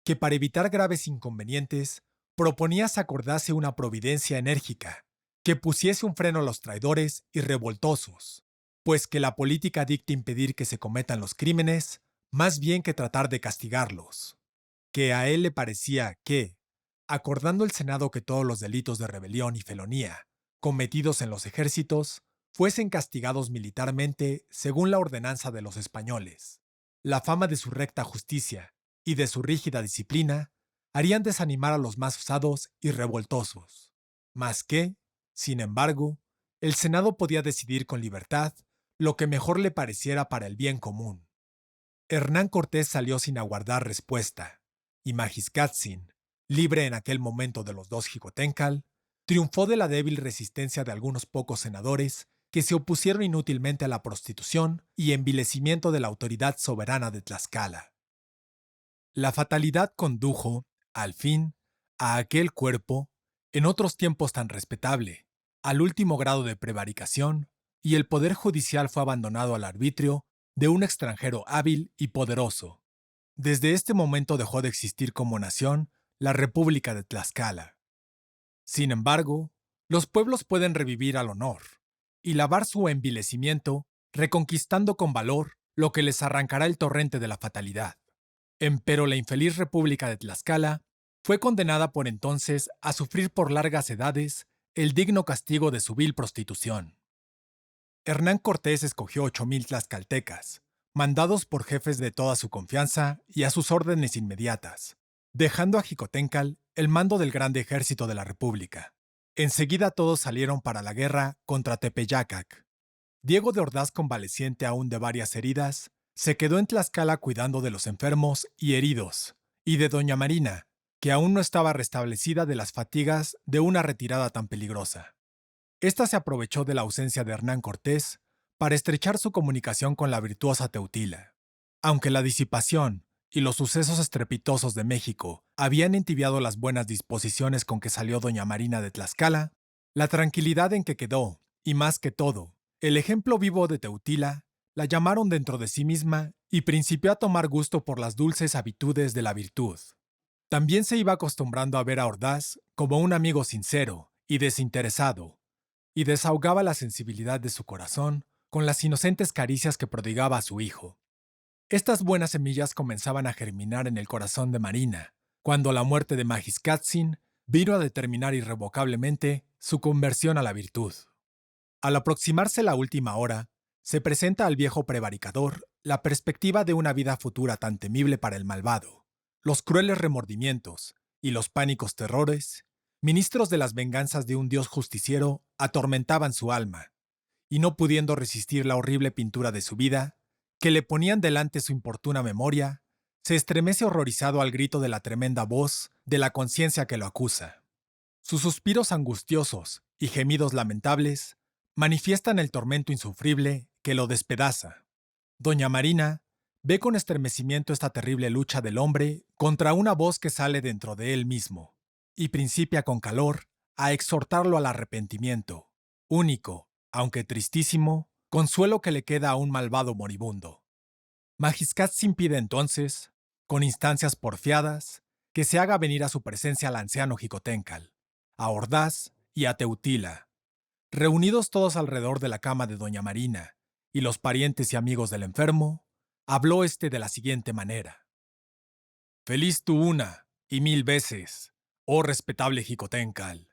Que para evitar graves inconvenientes, proponía se acordase una providencia enérgica, que pusiese un freno a los traidores y revoltosos, pues que la política dicta impedir que se cometan los crímenes, más bien que tratar de castigarlos. Que a él le parecía que, acordando el Senado que todos los delitos de rebelión y felonía cometidos en los ejércitos fuesen castigados militarmente según la ordenanza de los españoles, la fama de su recta justicia y de su rígida disciplina harían desanimar a los más osados y revoltosos. Mas que, sin embargo, el Senado podía decidir con libertad lo que mejor le pareciera para el bien común. Hernán Cortés salió sin aguardar respuesta, y Magiscatzin, libre en aquel momento de los dos Xicoténcatl, triunfó de la débil resistencia de algunos pocos senadores que se opusieron inútilmente a la prostitución y envilecimiento de la autoridad soberana de Tlaxcala. La fatalidad condujo, al fin, a aquel cuerpo, en otros tiempos tan respetable, al último grado de prevaricación, y el poder judicial fue abandonado al arbitrio de un extranjero hábil y poderoso. Desde este momento dejó de existir como nación la República de Tlaxcala. Sin embargo, los pueblos pueden revivir al honor y lavar su envilecimiento, reconquistando con valor lo que les arrancará el torrente de la fatalidad. Empero la infeliz República de Tlaxcala fue condenada por entonces a sufrir por largas edades el digno castigo de su vil prostitución. Hernán Cortés escogió 8,000 tlaxcaltecas, mandados por jefes de toda su confianza y a sus órdenes inmediatas, dejando a Xicoténcatl el mando del grande ejército de la República. Enseguida todos salieron para la guerra contra Tepeyacac. Diego de Ordaz, convaleciente aún de varias heridas, se quedó en Tlaxcala cuidando de los enfermos y heridos, y de doña Marina, que aún no estaba restablecida de las fatigas de una retirada tan peligrosa. Esta se aprovechó de la ausencia de Hernán Cortés para estrechar su comunicación con la virtuosa Teutila. Aunque la disipación y los sucesos estrepitosos de México habían entibiado las buenas disposiciones con que salió doña Marina de Tlaxcala, la tranquilidad en que quedó, y más que todo, el ejemplo vivo de Teutila, la llamaron dentro de sí misma y principió a tomar gusto por las dulces habitudes de la virtud. También se iba acostumbrando a ver a Ordaz como un amigo sincero y desinteresado, y desahogaba la sensibilidad de su corazón con las inocentes caricias que prodigaba a su hijo. Estas buenas semillas comenzaban a germinar en el corazón de Marina, cuando la muerte de Magiscatzin vino a determinar irrevocablemente su conversión a la virtud. Al aproximarse la última hora, se presenta al viejo prevaricador la perspectiva de una vida futura tan temible para el malvado. Los crueles remordimientos y los pánicos terrores, ministros de las venganzas de un dios justiciero, atormentaban su alma, y no pudiendo resistir la horrible pintura de su vida, que le ponían delante su importuna memoria, se estremece horrorizado al grito de la tremenda voz de la conciencia que lo acusa. Sus suspiros angustiosos y gemidos lamentables manifiestan el tormento insufrible que lo despedaza. Doña Marina ve con estremecimiento esta terrible lucha del hombre contra una voz que sale dentro de él mismo, y principia con calor a exhortarlo al arrepentimiento, único, aunque tristísimo, consuelo que le queda a un malvado moribundo. Magiscatzin pide entonces, con instancias porfiadas, que se haga venir a su presencia al anciano Xicoténcatl, a Ordaz y a Teutila. Reunidos todos alrededor de la cama de doña Marina y los parientes y amigos del enfermo, habló éste de la siguiente manera. Feliz tú una y mil veces, oh respetable Xicoténcatl.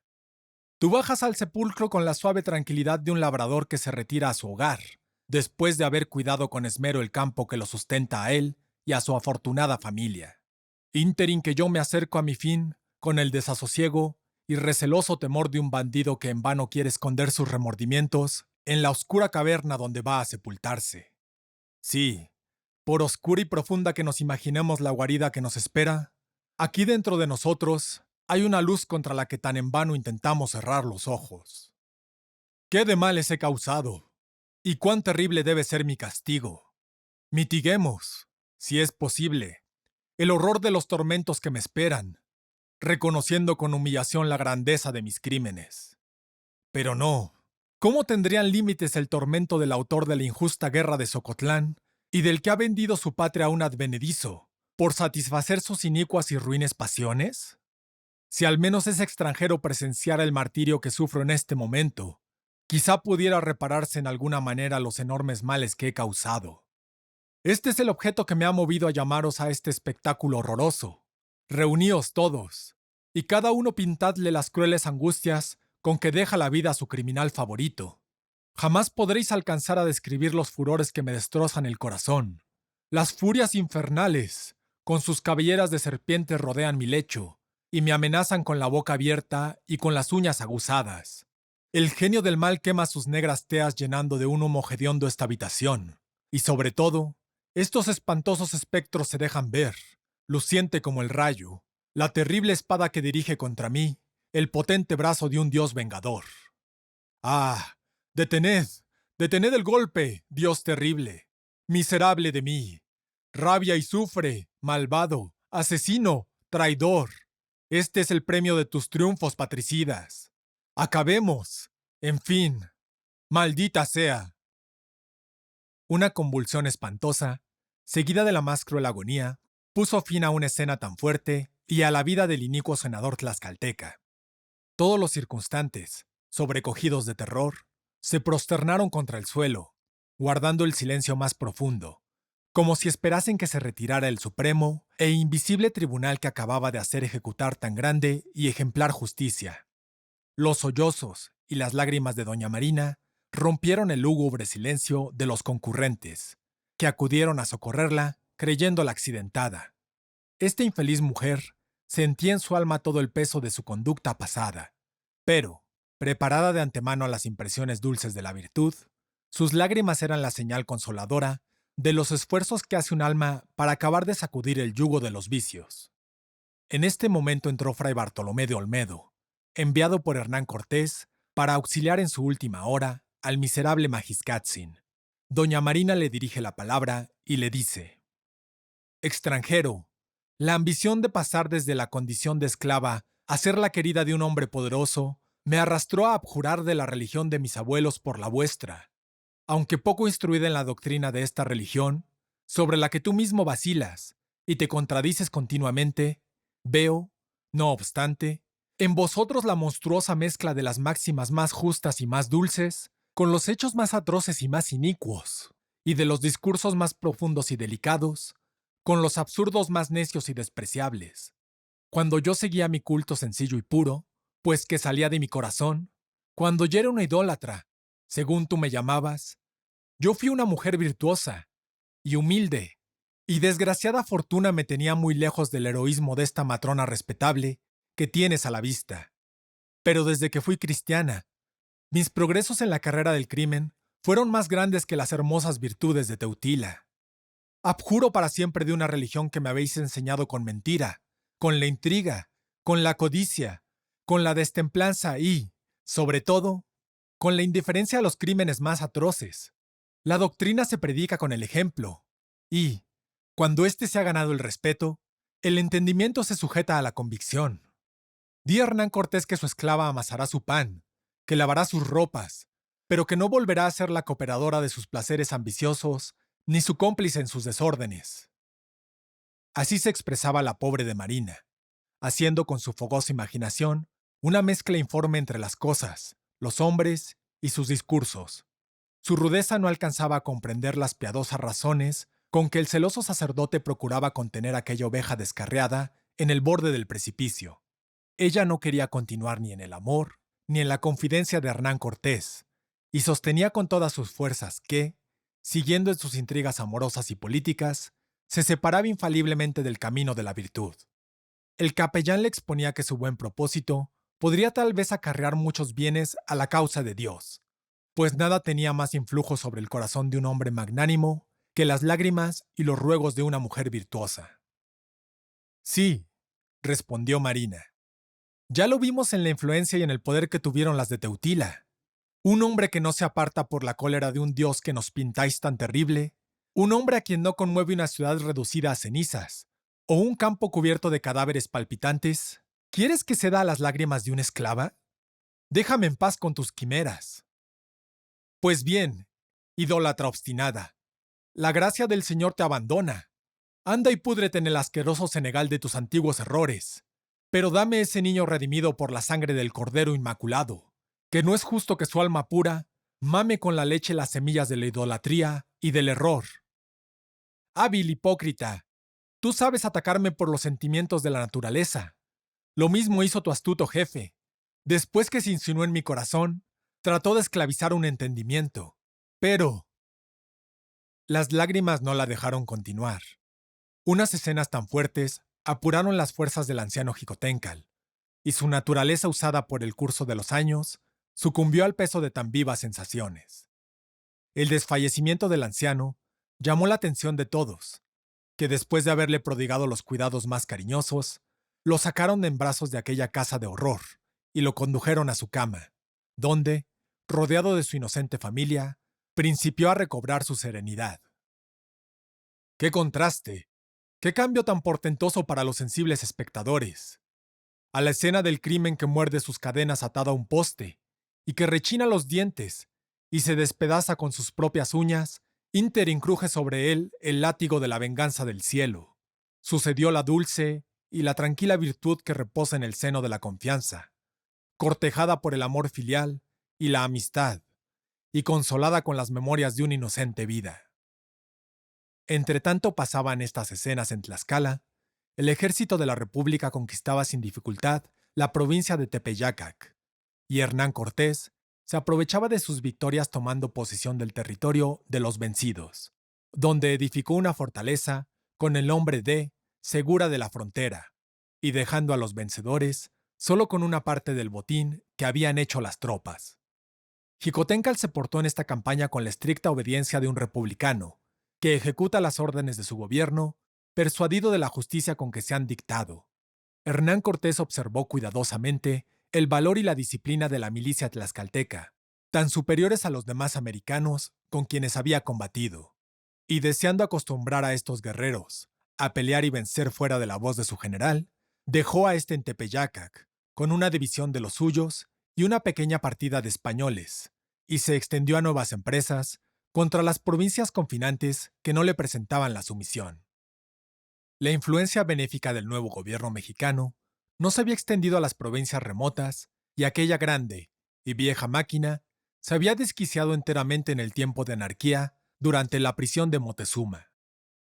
Tú bajas al sepulcro con la suave tranquilidad de un labrador que se retira a su hogar, después de haber cuidado con esmero el campo que lo sustenta a él y a su afortunada familia. Ínterin que yo me acerco a mi fin, con el desasosiego y receloso temor de un bandido que en vano quiere esconder sus remordimientos en la oscura caverna donde va a sepultarse. Sí, por oscura y profunda que nos imaginemos la guarida que nos espera, aquí dentro de nosotros hay una luz contra la que tan en vano intentamos cerrar los ojos. ¿Qué de males he causado? ¿Y cuán terrible debe ser mi castigo? Mitiguemos, si es posible, el horror de los tormentos que me esperan, reconociendo con humillación la grandeza de mis crímenes. Pero no, ¿cómo tendrían límites el tormento del autor de la injusta guerra de Socotlán y del que ha vendido su patria a un advenedizo por satisfacer sus inicuas y ruines pasiones? Si al menos ese extranjero presenciara el martirio que sufro en este momento, quizá pudiera repararse en alguna manera los enormes males que he causado. Este es el objeto que me ha movido a llamaros a este espectáculo horroroso. Reuníos todos, y cada uno pintadle las crueles angustias con que deja la vida a su criminal favorito. Jamás podréis alcanzar a describir los furores que me destrozan el corazón. Las furias infernales, con sus cabelleras de serpiente rodean mi lecho, y me amenazan con la boca abierta y con las uñas aguzadas. El genio del mal quema sus negras teas llenando de un humo hediondo esta habitación. Y sobre todo, estos espantosos espectros se dejan ver, luciente como el rayo, la terrible espada que dirige contra mí, el potente brazo de un dios vengador. ¡Ah! ¡Detened! ¡Detened el golpe, Dios terrible! ¡Miserable de mí! ¡Rabia y sufre, malvado, asesino, traidor! Este es el premio de tus triunfos, patricidas. ¡Acabemos! En fin, maldita sea. Una convulsión espantosa, seguida de la más cruel agonía, puso fin a una escena tan fuerte y a la vida del inicuo senador tlaxcalteca. Todos los circunstantes, sobrecogidos de terror, se prosternaron contra el suelo, guardando el silencio más profundo, como si esperasen que se retirara el supremo e invisible tribunal que acababa de hacer ejecutar tan grande y ejemplar justicia. Los sollozos y las lágrimas de doña Marina rompieron el lúgubre silencio de los concurrentes, que acudieron a socorrerla creyéndola accidentada. Esta infeliz mujer sentía en su alma todo el peso de su conducta pasada, pero, preparada de antemano a las impresiones dulces de la virtud, sus lágrimas eran la señal consoladora de los esfuerzos que hace un alma para acabar de sacudir el yugo de los vicios. En este momento entró fray Bartolomé de Olmedo, enviado por Hernán Cortés para auxiliar en su última hora al miserable Magiscatzin. Doña Marina le dirige la palabra y le dice: «Extranjero, la ambición de pasar desde la condición de esclava a ser la querida de un hombre poderoso me arrastró a abjurar de la religión de mis abuelos por la vuestra. Aunque poco instruida en la doctrina de esta religión, sobre la que tú mismo vacilas y te contradices continuamente, veo, no obstante, en vosotros la monstruosa mezcla de las máximas más justas y más dulces, con los hechos más atroces y más inicuos, y de los discursos más profundos y delicados, con los absurdos más necios y despreciables. Cuando yo seguía mi culto sencillo y puro, pues que salía de mi corazón, cuando yo era una idólatra, según tú me llamabas, yo fui una mujer virtuosa y humilde, y desgraciada fortuna me tenía muy lejos del heroísmo de esta matrona respetable que tienes a la vista. Pero desde que fui cristiana, mis progresos en la carrera del crimen fueron más grandes que las hermosas virtudes de Teutila. Abjuro para siempre de una religión que me habéis enseñado con mentira, con la intriga, con la codicia, con la destemplanza y, sobre todo, con la indiferencia a los crímenes más atroces. La doctrina se predica con el ejemplo, y, cuando éste se ha ganado el respeto, el entendimiento se sujeta a la convicción. Di a Hernán Cortés que su esclava amasará su pan, que lavará sus ropas, pero que no volverá a ser la cooperadora de sus placeres ambiciosos, ni su cómplice en sus desórdenes». Así se expresaba la pobre de Marina, haciendo con su fogosa imaginación una mezcla informe entre las cosas, los hombres y sus discursos. Su rudeza no alcanzaba a comprender las piadosas razones con que el celoso sacerdote procuraba contener aquella oveja descarriada en el borde del precipicio. Ella no quería continuar ni en el amor, ni en la confidencia de Hernán Cortés, y sostenía con todas sus fuerzas que, siguiendo en sus intrigas amorosas y políticas, se separaba infaliblemente del camino de la virtud. El capellán le exponía que su buen propósito podría tal vez acarrear muchos bienes a la causa de Dios, pues nada tenía más influjo sobre el corazón de un hombre magnánimo que las lágrimas y los ruegos de una mujer virtuosa. Sí, respondió Marina. Ya lo vimos en la influencia y en el poder que tuvieron las de Teutila. Un hombre que no se aparta por la cólera de un dios que nos pintáis tan terrible, un hombre a quien no conmueve una ciudad reducida a cenizas, o un campo cubierto de cadáveres palpitantes. ¿Quieres que ceda a las lágrimas de una esclava? Déjame en paz con tus quimeras. Pues bien, idólatra obstinada, la gracia del Señor te abandona. Anda y púdrete en el asqueroso cenagal de tus antiguos errores. Pero dame ese niño redimido por la sangre del Cordero Inmaculado, que no es justo que su alma pura mame con la leche las semillas de la idolatría y del error. Hábil hipócrita, tú sabes atacarme por los sentimientos de la naturaleza. Lo mismo hizo tu astuto jefe. Después que se insinuó en mi corazón, trató de esclavizar un entendimiento. Pero las lágrimas no la dejaron continuar. Unas escenas tan fuertes apuraron las fuerzas del anciano Jicotencal, y su naturaleza usada por el curso de los años sucumbió al peso de tan vivas sensaciones. El desfallecimiento del anciano llamó la atención de todos, que después de haberle prodigado los cuidados más cariñosos, lo sacaron en brazos de aquella casa de horror y lo condujeron a su cama, donde, rodeado de su inocente familia, principió a recobrar su serenidad. ¡Qué contraste! ¡Qué cambio tan portentoso para los sensibles espectadores! A la escena del crimen que muerde sus cadenas atado a un poste, y que rechina los dientes, y se despedaza con sus propias uñas, ínterin cruje sobre él el látigo de la venganza del cielo. Sucedió la dulce y la tranquila virtud que reposa en el seno de la confianza, cortejada por el amor filial y la amistad, y consolada con las memorias de una inocente vida. Entre tanto pasaban estas escenas en Tlaxcala, el ejército de la República conquistaba sin dificultad la provincia de Tepeyacac, y Hernán Cortés se aprovechaba de sus victorias tomando posesión del territorio de los vencidos, donde edificó una fortaleza con el nombre de Segura de la Frontera, y dejando a los vencedores solo con una parte del botín que habían hecho las tropas. Jicotencal se portó en esta campaña con la estricta obediencia de un republicano, que ejecuta las órdenes de su gobierno, persuadido de la justicia con que se han dictado. Hernán Cortés observó cuidadosamente el valor y la disciplina de la milicia tlaxcalteca, tan superiores a los demás americanos con quienes había combatido, y deseando acostumbrar a estos guerreros a pelear y vencer fuera de la voz de su general, dejó a este en Tepeyacac, con una división de los suyos y una pequeña partida de españoles, y se extendió a nuevas empresas contra las provincias confinantes que no le presentaban la sumisión. La influencia benéfica del nuevo gobierno mexicano no se había extendido a las provincias remotas, y aquella grande y vieja máquina se había desquiciado enteramente en el tiempo de anarquía durante la prisión de Moctezuma.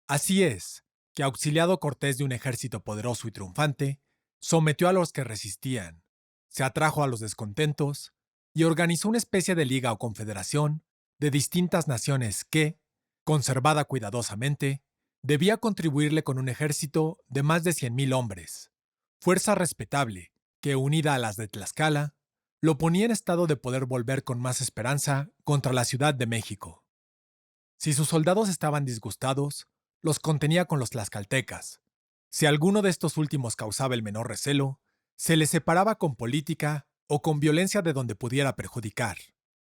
Así es, que auxiliado Cortés de un ejército poderoso y triunfante, sometió a los que resistían, se atrajo a los descontentos y organizó una especie de liga o confederación de distintas naciones que, conservada cuidadosamente, debía contribuirle con un ejército de más de 100,000 hombres, fuerza respetable que, unida a las de Tlaxcala, lo ponía en estado de poder volver con más esperanza contra la Ciudad de México. Si sus soldados estaban disgustados, los contenía con los tlaxcaltecas. Si alguno de estos últimos causaba el menor recelo, se les separaba con política o con violencia de donde pudiera perjudicar.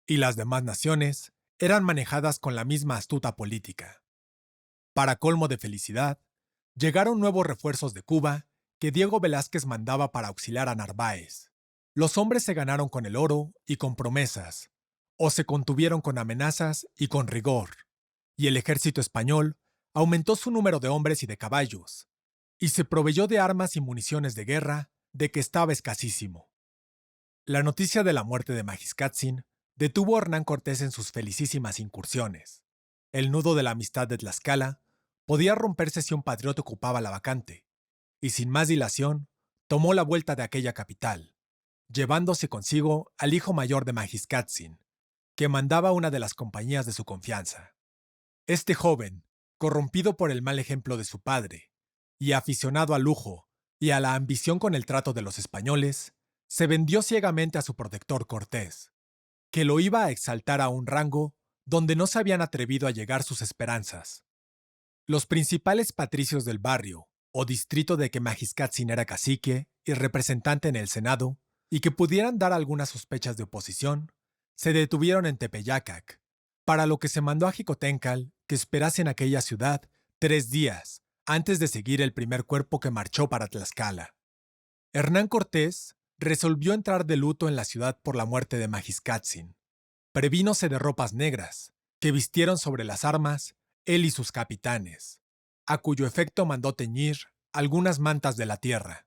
Y las demás naciones eran manejadas con la misma astuta política. Para colmo de felicidad, llegaron nuevos refuerzos de Cuba que Diego Velázquez mandaba para auxiliar a Narváez. Los hombres se ganaron con el oro y con promesas, o se contuvieron con amenazas y con rigor, y el ejército español aumentó su número de hombres y de caballos, y se proveyó de armas y municiones de guerra de que estaba escasísimo. La noticia de la muerte de Magiscatzin detuvo a Hernán Cortés en sus felicísimas incursiones. El nudo de la amistad de Tlaxcala podía romperse si un patriota ocupaba la vacante, y sin más dilación, tomó la vuelta de aquella capital, llevándose consigo al hijo mayor de Magiscatzin, que mandaba una de las compañías de su confianza. Este joven, corrompido por el mal ejemplo de su padre, y aficionado al lujo y a la ambición con el trato de los españoles, se vendió ciegamente a su protector Cortés, que lo iba a exaltar a un rango donde no se habían atrevido a llegar sus esperanzas. Los principales patricios del barrio o distrito de que Magiscatzin era cacique y representante en el Senado, y que pudieran dar algunas sospechas de oposición, se detuvieron en Tepeyacac, para lo que se mandó a Jicotencal que esperase en aquella ciudad 3 días antes de seguir el primer cuerpo que marchó para Tlaxcala. Hernán Cortés resolvió entrar de luto en la ciudad por la muerte de Magiscatzin. Prevínose de ropas negras, que vistieron sobre las armas él y sus capitanes, a cuyo efecto mandó teñir algunas mantas de la tierra.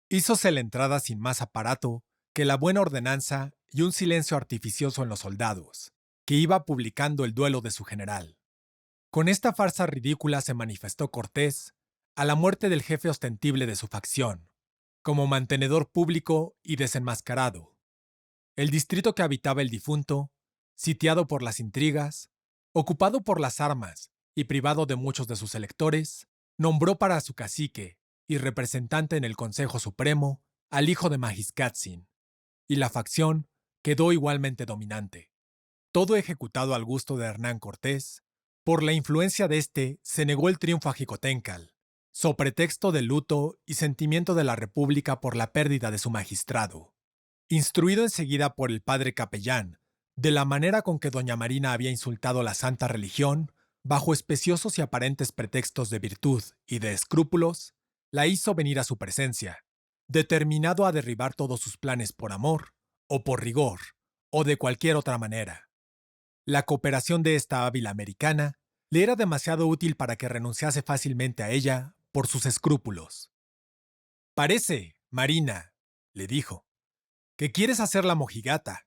Hízose la entrada sin más aparato que la buena ordenanza y un silencio artificioso en los soldados, que iba publicando el duelo de su general. Con esta farsa ridícula se manifestó Cortés a la muerte del jefe ostensible de su facción, como mantenedor público y desenmascarado. El distrito que habitaba el difunto, sitiado por las intrigas, ocupado por las armas y privado de muchos de sus electores, nombró para su cacique y representante en el Consejo Supremo al hijo de Magiscatzin, y la facción quedó igualmente dominante. Todo ejecutado al gusto de Hernán Cortés, por la influencia de éste se negó el triunfo a Jicotencal, so pretexto del luto y sentimiento de la República por la pérdida de su magistrado. Instruido enseguida por el padre capellán de la manera con que doña Marina había insultado la santa religión, bajo especiosos y aparentes pretextos de virtud y de escrúpulos, la hizo venir a su presencia, determinado a derribar todos sus planes por amor, o por rigor, o de cualquier otra manera. La cooperación de esta hábil americana le era demasiado útil para que renunciase fácilmente a ella por sus escrúpulos. «Parece, Marina», le dijo, «que quieres hacer la mojigata.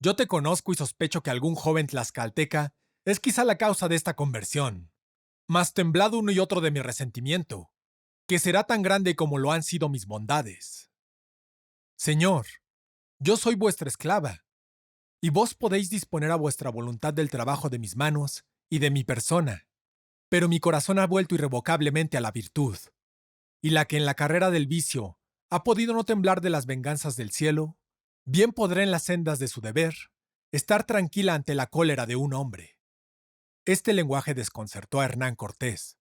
Yo te conozco y sospecho que algún joven tlaxcalteca es quizá la causa de esta conversión. Mas temblad uno y otro de mi resentimiento, que será tan grande como lo han sido mis bondades. Señor, yo soy vuestra esclava, y vos podéis disponer a vuestra voluntad del trabajo de mis manos y de mi persona, pero mi corazón ha vuelto irrevocablemente a la virtud, y la que en la carrera del vicio ha podido no temblar de las venganzas del cielo, bien podrá en las sendas de su deber estar tranquila ante la cólera de un hombre». Este lenguaje desconcertó a Hernán Cortés.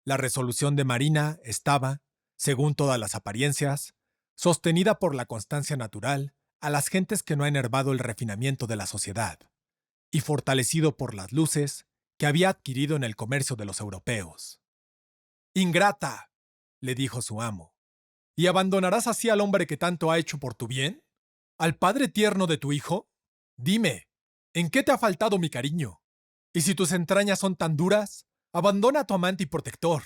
La resolución de Marina estaba, según todas las apariencias, sostenida por la constancia natural a las gentes que no ha enervado el refinamiento de la sociedad, y fortalecido por las luces que había adquirido en el comercio de los europeos. «Ingrata», le dijo su amo, «¿y abandonarás así al hombre que tanto ha hecho por tu bien? ¿Al padre tierno de tu hijo? Dime, ¿en qué te ha faltado mi cariño? Y si tus entrañas son tan duras, abandona a tu amante y protector.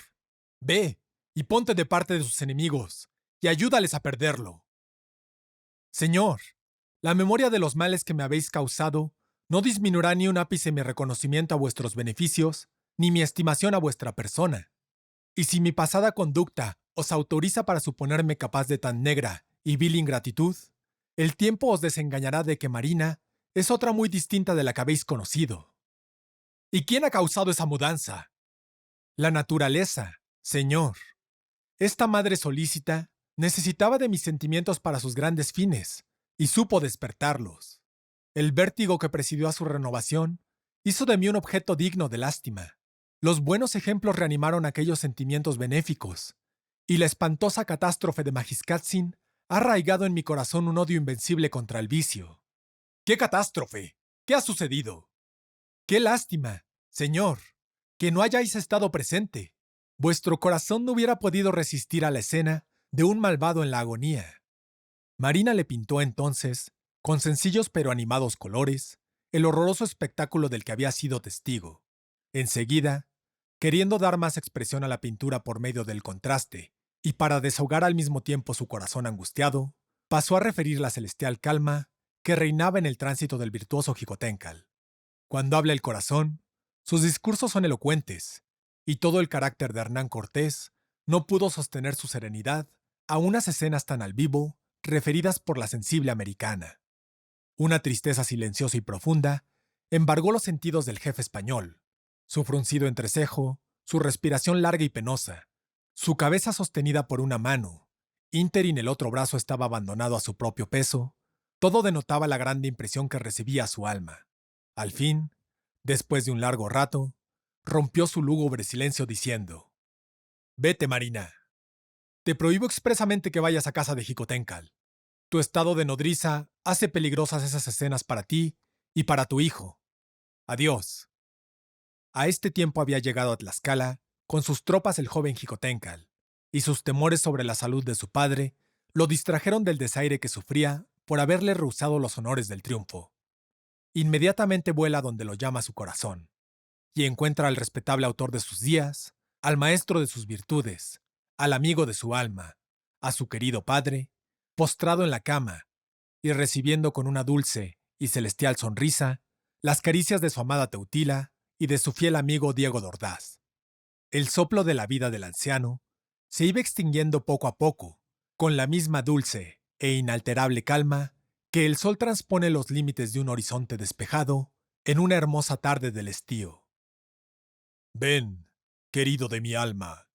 Ve y ponte de parte de sus enemigos, y ayúdales a perderlo. Señor, la memoria de los males que me habéis causado no disminuirá ni un ápice mi reconocimiento a vuestros beneficios, ni mi estimación a vuestra persona. Y si mi pasada conducta os autoriza para suponerme capaz de tan negra y vil ingratitud, el tiempo os desengañará de que Marina es otra muy distinta de la que habéis conocido. ¿Y quién ha causado esa mudanza? La naturaleza, señor. Esta madre solícita necesitaba de mis sentimientos para sus grandes fines, y supo despertarlos. El vértigo que presidió a su renovación hizo de mí un objeto digno de lástima. Los buenos ejemplos reanimaron aquellos sentimientos benéficos, y la espantosa catástrofe de Magiscatzin ha arraigado en mi corazón un odio invencible contra el vicio. ¿Qué catástrofe? ¿Qué ha sucedido? ¡Qué lástima, señor, que no hayáis estado presente! Vuestro corazón no hubiera podido resistir a la escena de un malvado en la agonía. Marina le pintó entonces, con sencillos pero animados colores, el horroroso espectáculo del que había sido testigo. Enseguida, queriendo dar más expresión a la pintura por medio del contraste, y para desahogar al mismo tiempo su corazón angustiado, pasó a referir la celestial calma que reinaba en el tránsito del virtuoso Jicotencal. Cuando habla el corazón, sus discursos son elocuentes, y todo el carácter de Hernán Cortés no pudo sostener su serenidad a unas escenas tan al vivo referidas por la sensible americana. Una tristeza silenciosa y profunda embargó los sentidos del jefe español, su fruncido entrecejo, su respiración larga y penosa, su cabeza sostenida por una mano, ínterin el otro brazo estaba abandonado a su propio peso, todo denotaba la grande impresión que recibía su alma. Al fin, después de un largo rato, rompió su lúgubre silencio diciendo: «Vete, Marina. Te prohíbo expresamente que vayas a casa de Jicotencal. Tu estado de nodriza hace peligrosas esas escenas para ti y para tu hijo. Adiós». A este tiempo había llegado a Tlaxcala con sus tropas el joven Jicotencal, y sus temores sobre la salud de su padre lo distrajeron del desaire que sufría por haberle rehusado los honores del triunfo. Inmediatamente vuela donde lo llama su corazón, y encuentra al respetable autor de sus días, al maestro de sus virtudes, al amigo de su alma, a su querido padre, postrado en la cama y recibiendo con una dulce y celestial sonrisa las caricias de su amada Teutila y de su fiel amigo Diego de Ordaz. El soplo de la vida del anciano se iba extinguiendo poco a poco, con la misma dulce e inalterable calma que el sol transpone los límites de un horizonte despejado en una hermosa tarde del estío. «Ven, querido de mi alma»,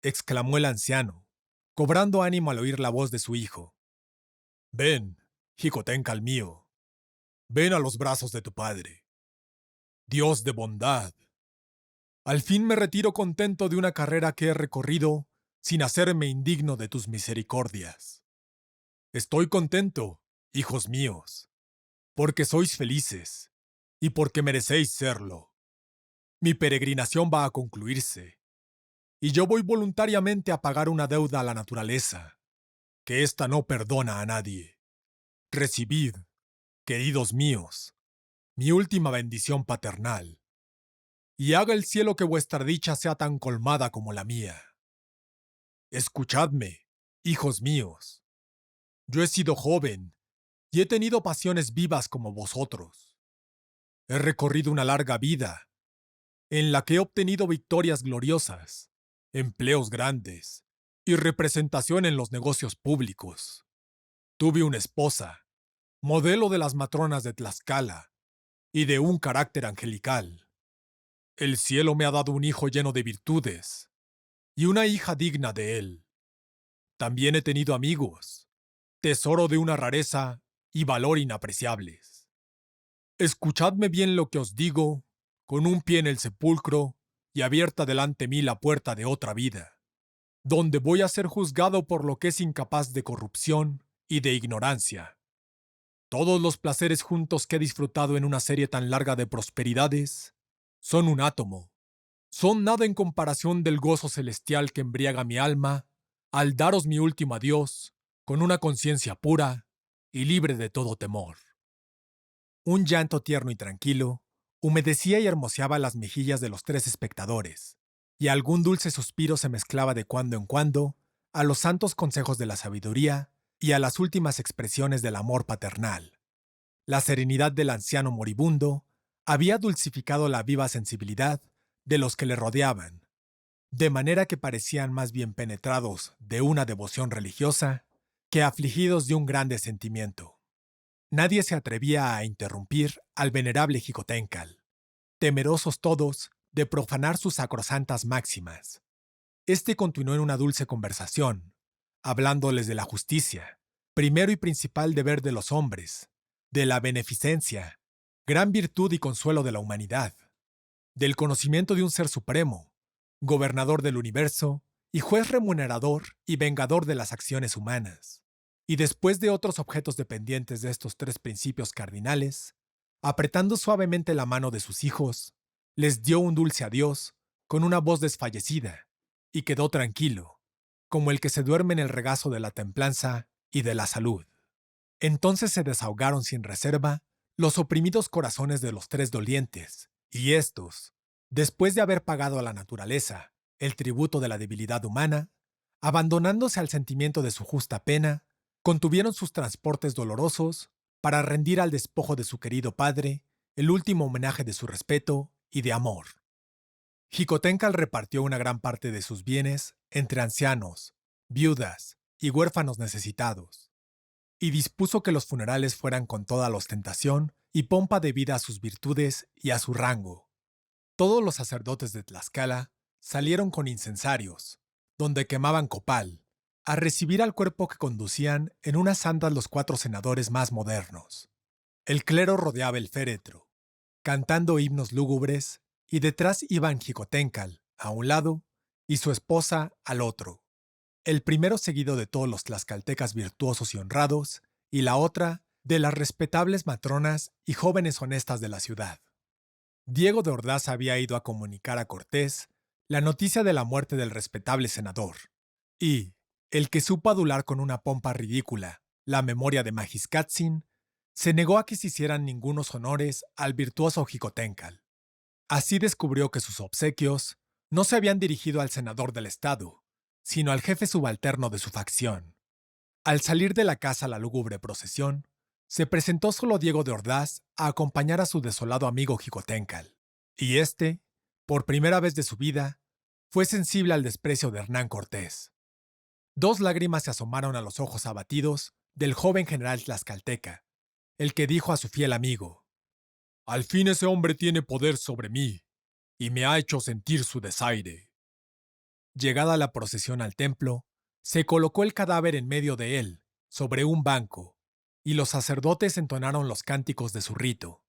exclamó el anciano, cobrando ánimo al oír la voz de su hijo. «Ven, Jicotencal mío, ven a los brazos de tu padre. Dios de bondad. Al fin me retiro contento de una carrera que he recorrido sin hacerme indigno de tus misericordias. Estoy contento, hijos míos, porque sois felices y porque merecéis serlo. Mi peregrinación va a concluirse, y yo voy voluntariamente a pagar una deuda a la naturaleza, que ésta no perdona a nadie. Recibid, queridos míos, mi última bendición paternal, y haga el cielo que vuestra dicha sea tan colmada como la mía. Escuchadme, hijos míos. Yo he sido joven y he tenido pasiones vivas como vosotros. He recorrido una larga vida, en la que he obtenido victorias gloriosas, empleos grandes y representación en los negocios públicos. Tuve una esposa, modelo de las matronas de Tlaxcala, y de un carácter angelical. El cielo me ha dado un hijo lleno de virtudes, y una hija digna de él. También he tenido amigos, tesoro de una rareza y valor inapreciables. Escuchadme bien lo que os digo, con un pie en el sepulcro y abierta delante mí la puerta de otra vida, donde voy a ser juzgado por lo que es incapaz de corrupción y de ignorancia. Todos los placeres juntos que he disfrutado en una serie tan larga de prosperidades son un átomo, son nada en comparación del gozo celestial que embriaga mi alma al daros mi último adiós con una conciencia pura y libre de todo temor. Un llanto tierno y tranquilo humedecía y hermoseaba las mejillas de los tres espectadores, y algún dulce suspiro se mezclaba de cuando en cuando a los santos consejos de la sabiduría y a las últimas expresiones del amor paternal. La serenidad del anciano moribundo había dulcificado la viva sensibilidad de los que le rodeaban, de manera que parecían más bien penetrados de una devoción religiosa que afligidos de un grande sentimiento. Nadie se atrevía a interrumpir al venerable Jicotencal, temerosos todos de profanar sus sacrosantas máximas. Este continuó en una dulce conversación, hablándoles de la justicia, primero y principal deber de los hombres, de la beneficencia, gran virtud y consuelo de la humanidad, del conocimiento de un ser supremo, gobernador del universo y juez remunerador y vengador de las acciones humanas. Y después de otros objetos dependientes de estos tres principios cardinales, apretando suavemente la mano de sus hijos, les dio un dulce adiós con una voz desfallecida, y quedó tranquilo, como el que se duerme en el regazo de la templanza y de la salud. Entonces se desahogaron sin reserva los oprimidos corazones de los tres dolientes, y éstos, después de haber pagado a la naturaleza el tributo de la debilidad humana, abandonándose al sentimiento de su justa pena, contuvieron sus transportes dolorosos para rendir al despojo de su querido padre el último homenaje de su respeto y de amor. Jicotencal repartió una gran parte de sus bienes entre ancianos, viudas y huérfanos necesitados, y dispuso que los funerales fueran con toda la ostentación y pompa debida a sus virtudes y a su rango. Todos los sacerdotes de Tlaxcala salieron con incensarios, donde quemaban copal, a recibir al cuerpo que conducían en unas andas los 4 senadores más modernos. El clero rodeaba el féretro, cantando himnos lúgubres, y detrás iban Xicoténcatl, a un lado, y su esposa al otro. El primero seguido de todos los tlaxcaltecas virtuosos y honrados, y la otra de las respetables matronas y jóvenes honestas de la ciudad. Diego de Ordaz había ido a comunicar a Cortés la noticia de la muerte del respetable senador, y, el que supo adular con una pompa ridícula la memoria de Magiscatzin, se negó a que se hicieran ningunos honores al virtuoso Xicoténcatl. Así descubrió que sus obsequios no se habían dirigido al senador del estado, sino al jefe subalterno de su facción. Al salir de la casa la lúgubre procesión, se presentó solo Diego de Ordaz a acompañar a su desolado amigo Xicoténcatl, y éste, por primera vez de su vida, fue sensible al desprecio de Hernán Cortés. 2 lágrimas se asomaron a los ojos abatidos del joven general tlaxcalteca, el que dijo a su fiel amigo: «Al fin ese hombre tiene poder sobre mí, y me ha hecho sentir su desaire». Llegada la procesión al templo, se colocó el cadáver en medio de él, sobre un banco, y los sacerdotes entonaron los cánticos de su rito.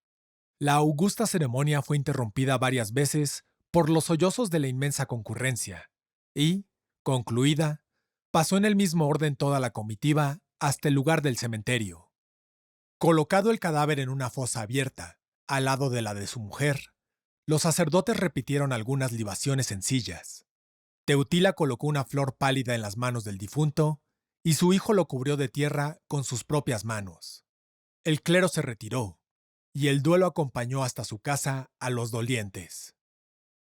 La augusta ceremonia fue interrumpida varias veces por los sollozos de la inmensa concurrencia, y, concluida, pasó en el mismo orden toda la comitiva hasta el lugar del cementerio. Colocado el cadáver en una fosa abierta, al lado de la de su mujer, los sacerdotes repitieron algunas libaciones sencillas. Teutila colocó una flor pálida en las manos del difunto, y su hijo lo cubrió de tierra con sus propias manos. El clero se retiró, y el duelo acompañó hasta su casa a los dolientes.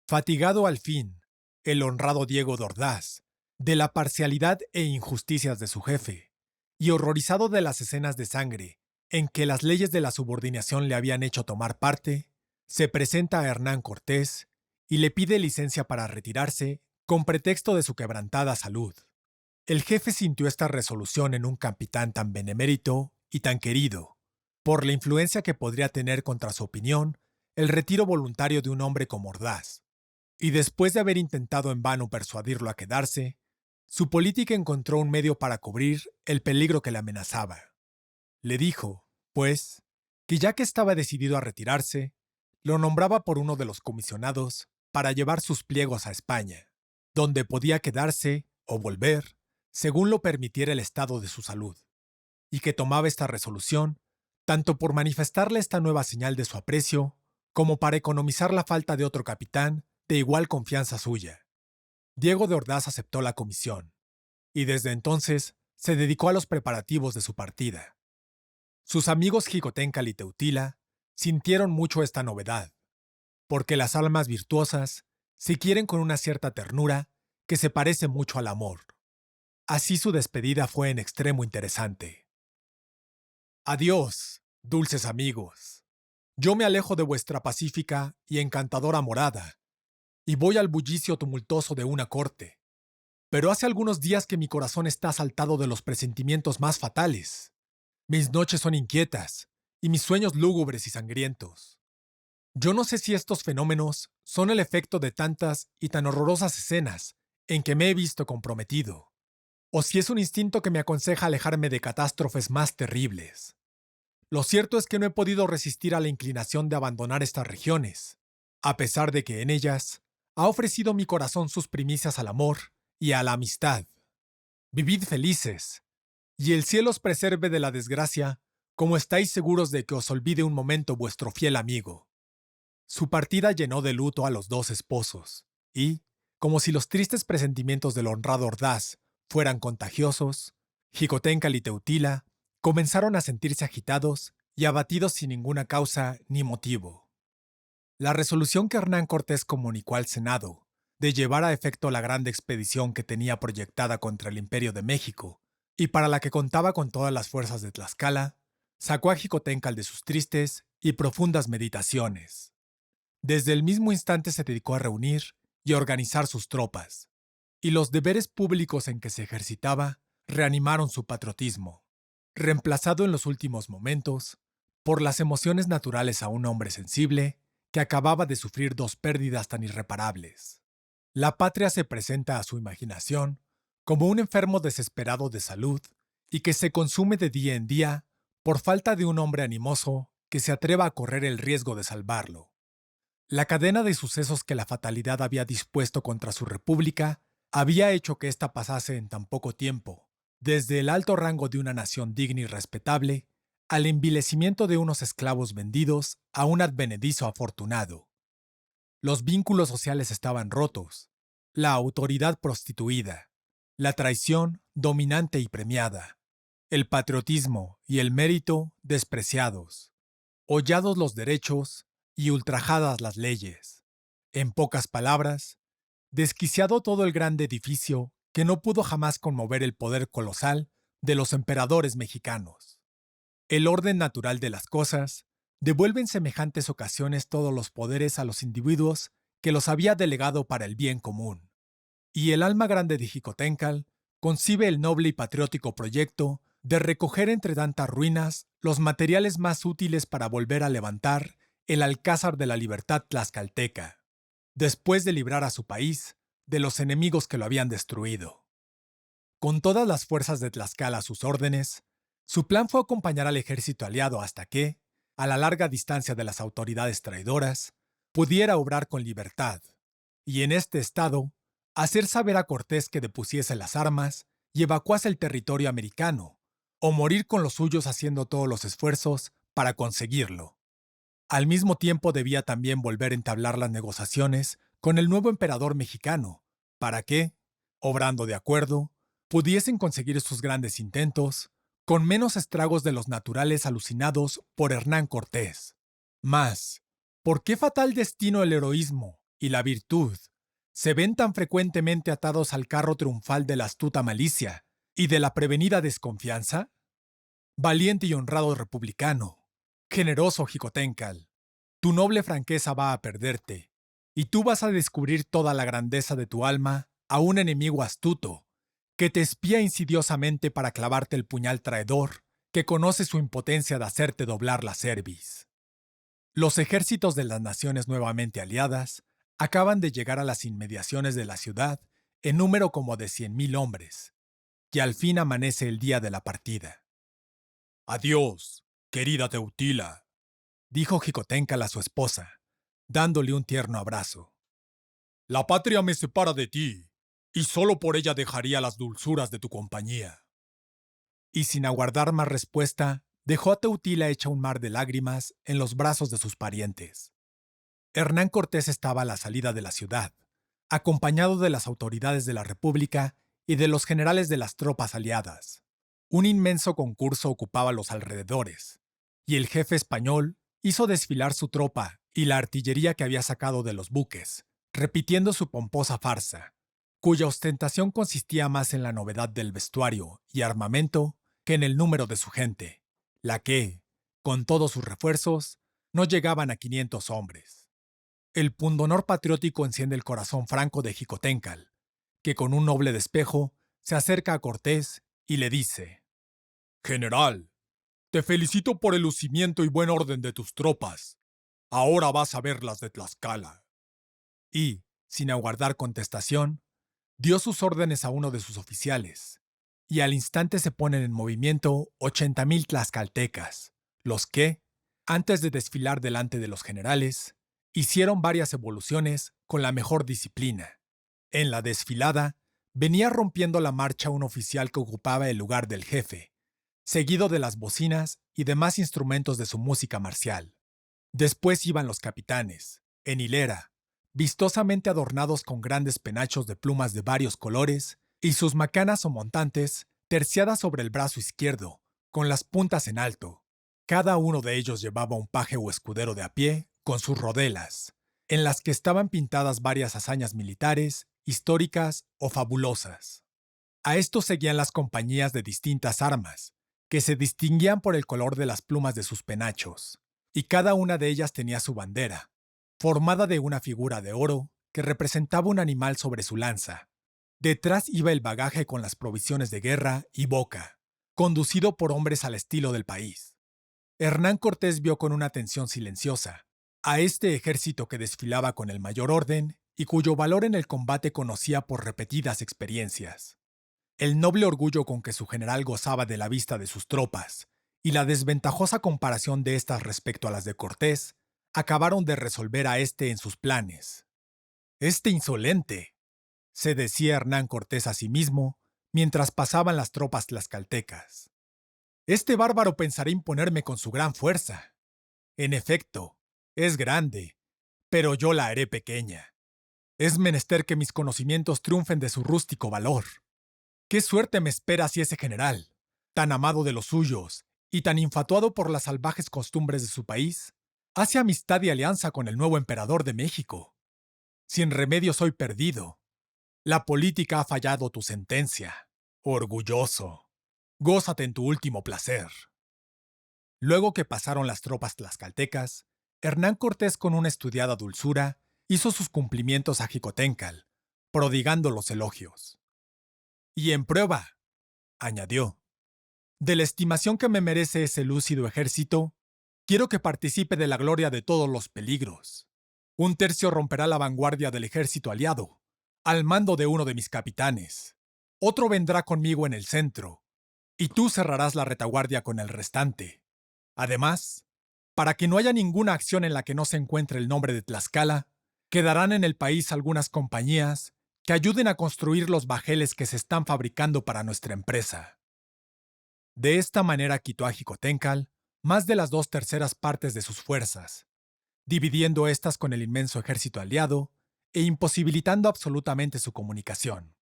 Fatigado al fin, el honrado Diego de Ordaz, de la parcialidad e injusticias de su jefe, y horrorizado de las escenas de sangre en que las leyes de la subordinación le habían hecho tomar parte, se presenta a Hernán Cortés y le pide licencia para retirarse con pretexto de su quebrantada salud. El jefe sintió esta resolución en un capitán tan benemérito y tan querido, por la influencia que podría tener contra su opinión el retiro voluntario de un hombre como Ordaz. Y después de haber intentado en vano persuadirlo a quedarse, su política encontró un medio para cubrir el peligro que le amenazaba. Le dijo, pues, que ya que estaba decidido a retirarse, lo nombraba por uno de los comisionados para llevar sus pliegos a España, donde podía quedarse o volver, según lo permitiera el estado de su salud, y que tomaba esta resolución tanto por manifestarle esta nueva señal de su aprecio, como para economizar la falta de otro capitán de igual confianza suya. Diego de Ordaz aceptó la comisión, y desde entonces se dedicó a los preparativos de su partida. Sus amigos Xicoténcatl y Teutila sintieron mucho esta novedad, porque las almas virtuosas se quieren con una cierta ternura que se parece mucho al amor. Así su despedida fue en extremo interesante. Adiós, dulces amigos. Yo me alejo de vuestra pacífica y encantadora morada, y voy al bullicio tumultuoso de una corte. Pero hace algunos días que mi corazón está asaltado de los presentimientos más fatales. Mis noches son inquietas, y mis sueños lúgubres y sangrientos. Yo no sé si estos fenómenos son el efecto de tantas y tan horrorosas escenas en que me he visto comprometido, o si es un instinto que me aconseja alejarme de catástrofes más terribles. Lo cierto es que no he podido resistir a la inclinación de abandonar estas regiones, a pesar de que en ellas ha ofrecido mi corazón sus primicias al amor y a la amistad. Vivid felices, y el cielo os preserve de la desgracia, como estáis seguros de que os olvide un momento vuestro fiel amigo. Su partida llenó de luto a los 2 esposos, y, como si los tristes presentimientos del honrado Ordaz fueran contagiosos, Xicoténcatl y Teutila comenzaron a sentirse agitados y abatidos sin ninguna causa ni motivo. La resolución que Hernán Cortés comunicó al Senado de llevar a efecto la grande expedición que tenía proyectada contra el Imperio de México y para la que contaba con todas las fuerzas de Tlaxcala, sacó a Xicoténcatl de sus tristes y profundas meditaciones. Desde el mismo instante se dedicó a reunir y organizar sus tropas, y los deberes públicos en que se ejercitaba reanimaron su patriotismo, reemplazado en los últimos momentos por las emociones naturales a un hombre sensible que acababa de sufrir 2 pérdidas tan irreparables. La patria se presenta a su imaginación como un enfermo desesperado de salud y que se consume de día en día por falta de un hombre animoso que se atreva a correr el riesgo de salvarlo. La cadena de sucesos que la fatalidad había dispuesto contra su república había hecho que ésta pasase en tan poco tiempo, desde el alto rango de una nación digna y respetable, al envilecimiento de unos esclavos vendidos a un advenedizo afortunado. Los vínculos sociales estaban rotos, la autoridad prostituida, la traición dominante y premiada, el patriotismo y el mérito despreciados, hollados los derechos y ultrajadas las leyes. En pocas palabras, desquiciado todo el grande edificio que no pudo jamás conmover el poder colosal de los emperadores mexicanos. El orden natural de las cosas devuelve en semejantes ocasiones todos los poderes a los individuos que los había delegado para el bien común. Y el alma grande de Xicoténcatl concibe el noble y patriótico proyecto de recoger entre tantas ruinas los materiales más útiles para volver a levantar el alcázar de la libertad tlaxcalteca, después de librar a su país de los enemigos que lo habían destruido. Con todas las fuerzas de Tlaxcala a sus órdenes, su plan fue acompañar al ejército aliado hasta que, a la larga distancia de las autoridades traidoras, pudiera obrar con libertad, y en este estado, hacer saber a Cortés que depusiese las armas y evacuase el territorio americano, o morir con los suyos haciendo todos los esfuerzos para conseguirlo. Al mismo tiempo debía también volver a entablar las negociaciones con el nuevo emperador mexicano, para que, obrando de acuerdo, pudiesen conseguir sus grandes intentos con menos estragos de los naturales alucinados por Hernán Cortés. Mas, ¿por qué fatal destino el heroísmo y la virtud se ven tan frecuentemente atados al carro triunfal de la astuta malicia y de la prevenida desconfianza? Valiente y honrado republicano, generoso Xicoténcatl, tu noble franqueza va a perderte, y tú vas a descubrir toda la grandeza de tu alma a un enemigo astuto, que te espía insidiosamente para clavarte el puñal traidor, que conoce su impotencia de hacerte doblar la cerviz. Los ejércitos de las naciones nuevamente aliadas acaban de llegar a las inmediaciones de la ciudad en número como de 100,000 hombres, y al fin amanece el día de la partida. «Adiós, querida Teutila», dijo Xicoténcatl a su esposa, dándole un tierno abrazo. «La patria me separa de ti, y solo por ella dejaría las dulzuras de tu compañía». Y sin aguardar más respuesta, dejó a Teutila hecha un mar de lágrimas en los brazos de sus parientes. Hernán Cortés estaba a la salida de la ciudad, acompañado de las autoridades de la República y de los generales de las tropas aliadas. Un inmenso concurso ocupaba los alrededores, y el jefe español hizo desfilar su tropa y la artillería que había sacado de los buques, repitiendo su pomposa farsa, cuya ostentación consistía más en la novedad del vestuario y armamento que en el número de su gente, la que, con todos sus refuerzos, no llegaban a 500 hombres. El pundonor patriótico enciende el corazón franco de Xicoténcatl, que con un noble despejo se acerca a Cortés y le dice: «General, te felicito por el lucimiento y buen orden de tus tropas. Ahora vas a ver las de Tlaxcala». Y, sin aguardar contestación, dio sus órdenes a uno de sus oficiales, y al instante se ponen en movimiento 80,000 tlaxcaltecas, los que, antes de desfilar delante de los generales, hicieron varias evoluciones con la mejor disciplina. En la desfilada, venía rompiendo la marcha un oficial que ocupaba el lugar del jefe, seguido de las bocinas y demás instrumentos de su música marcial. Después iban los capitanes, en hilera, vistosamente adornados con grandes penachos de plumas de varios colores y sus macanas o montantes terciadas sobre el brazo izquierdo, con las puntas en alto. Cada uno de ellos llevaba un paje o escudero de a pie con sus rodelas, en las que estaban pintadas varias hazañas militares, históricas o fabulosas. A estos seguían las compañías de distintas armas, que se distinguían por el color de las plumas de sus penachos, y cada una de ellas tenía su bandera, formada de una figura de oro que representaba un animal sobre su lanza. Detrás iba el bagaje con las provisiones de guerra y boca, conducido por hombres al estilo del país. Hernán Cortés vio con una atención silenciosa a este ejército que desfilaba con el mayor orden y cuyo valor en el combate conocía por repetidas experiencias. El noble orgullo con que su general gozaba de la vista de sus tropas y la desventajosa comparación de estas respecto a las de Cortés acabaron de resolver a este en sus planes. «Este insolente», se decía Hernán Cortés a sí mismo mientras pasaban las tropas tlaxcaltecas. «Este bárbaro pensará imponerme con su gran fuerza. En efecto, es grande, pero yo la haré pequeña. Es menester que mis conocimientos triunfen de su rústico valor. ¿Qué suerte me espera si ese general, tan amado de los suyos y tan infatuado por las salvajes costumbres de su país, hace amistad y alianza con el nuevo emperador de México? Sin remedio soy perdido. La política ha fallado tu sentencia. Orgulloso. Gózate en tu último placer». Luego que pasaron las tropas tlaxcaltecas, Hernán Cortés con una estudiada dulzura hizo sus cumplimientos a Xicoténcal, prodigando los elogios. «Y en prueba», añadió, «de la estimación que me merece ese lúcido ejército, quiero que participe de la gloria de todos los peligros. Un tercio romperá la vanguardia del ejército aliado, al mando de uno de mis capitanes. Otro vendrá conmigo en el centro, y tú cerrarás la retaguardia con el restante. Además, para que no haya ninguna acción en la que no se encuentre el nombre de Tlaxcala, quedarán en el país algunas compañías que ayuden a construir los bajeles que se están fabricando para nuestra empresa». De esta manera quitó a Xicoténcal más de las 2/3 de sus fuerzas, dividiendo éstas con el inmenso ejército aliado e imposibilitando absolutamente su comunicación.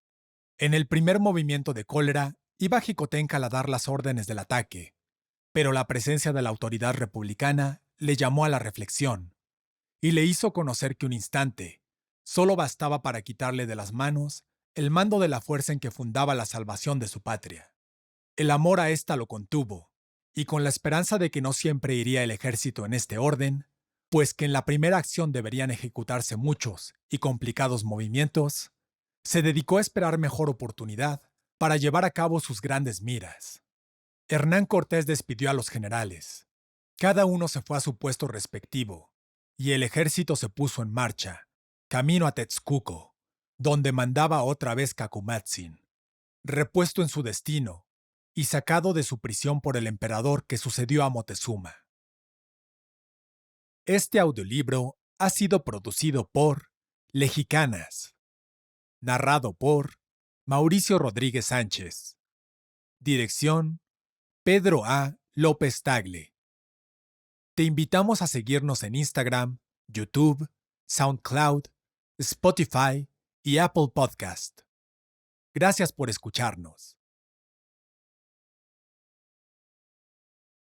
En el primer movimiento de cólera iba Xicoténcal a dar las órdenes del ataque, pero la presencia de la autoridad republicana le llamó a la reflexión y le hizo conocer que un instante solo bastaba para quitarle de las manos el mando de la fuerza en que fundaba la salvación de su patria. El amor a ésta lo contuvo, y con la esperanza de que no siempre iría el ejército en este orden, pues que en la primera acción deberían ejecutarse muchos y complicados movimientos, se dedicó a esperar mejor oportunidad para llevar a cabo sus grandes miras. Hernán Cortés despidió a los generales. Cada uno se fue a su puesto respectivo, y el ejército se puso en marcha, camino a Texcoco, donde mandaba otra vez Cacumatzin, repuesto en su destino y sacado de su prisión por el emperador que sucedió a Moctezuma. Este audiolibro ha sido producido por Lexicanas, narrado por Mauricio Rodríguez Sánchez. Dirección: Pedro A. López Tagle. Te invitamos a seguirnos en Instagram, YouTube, SoundCloud, Spotify y Apple Podcast. Gracias por escucharnos.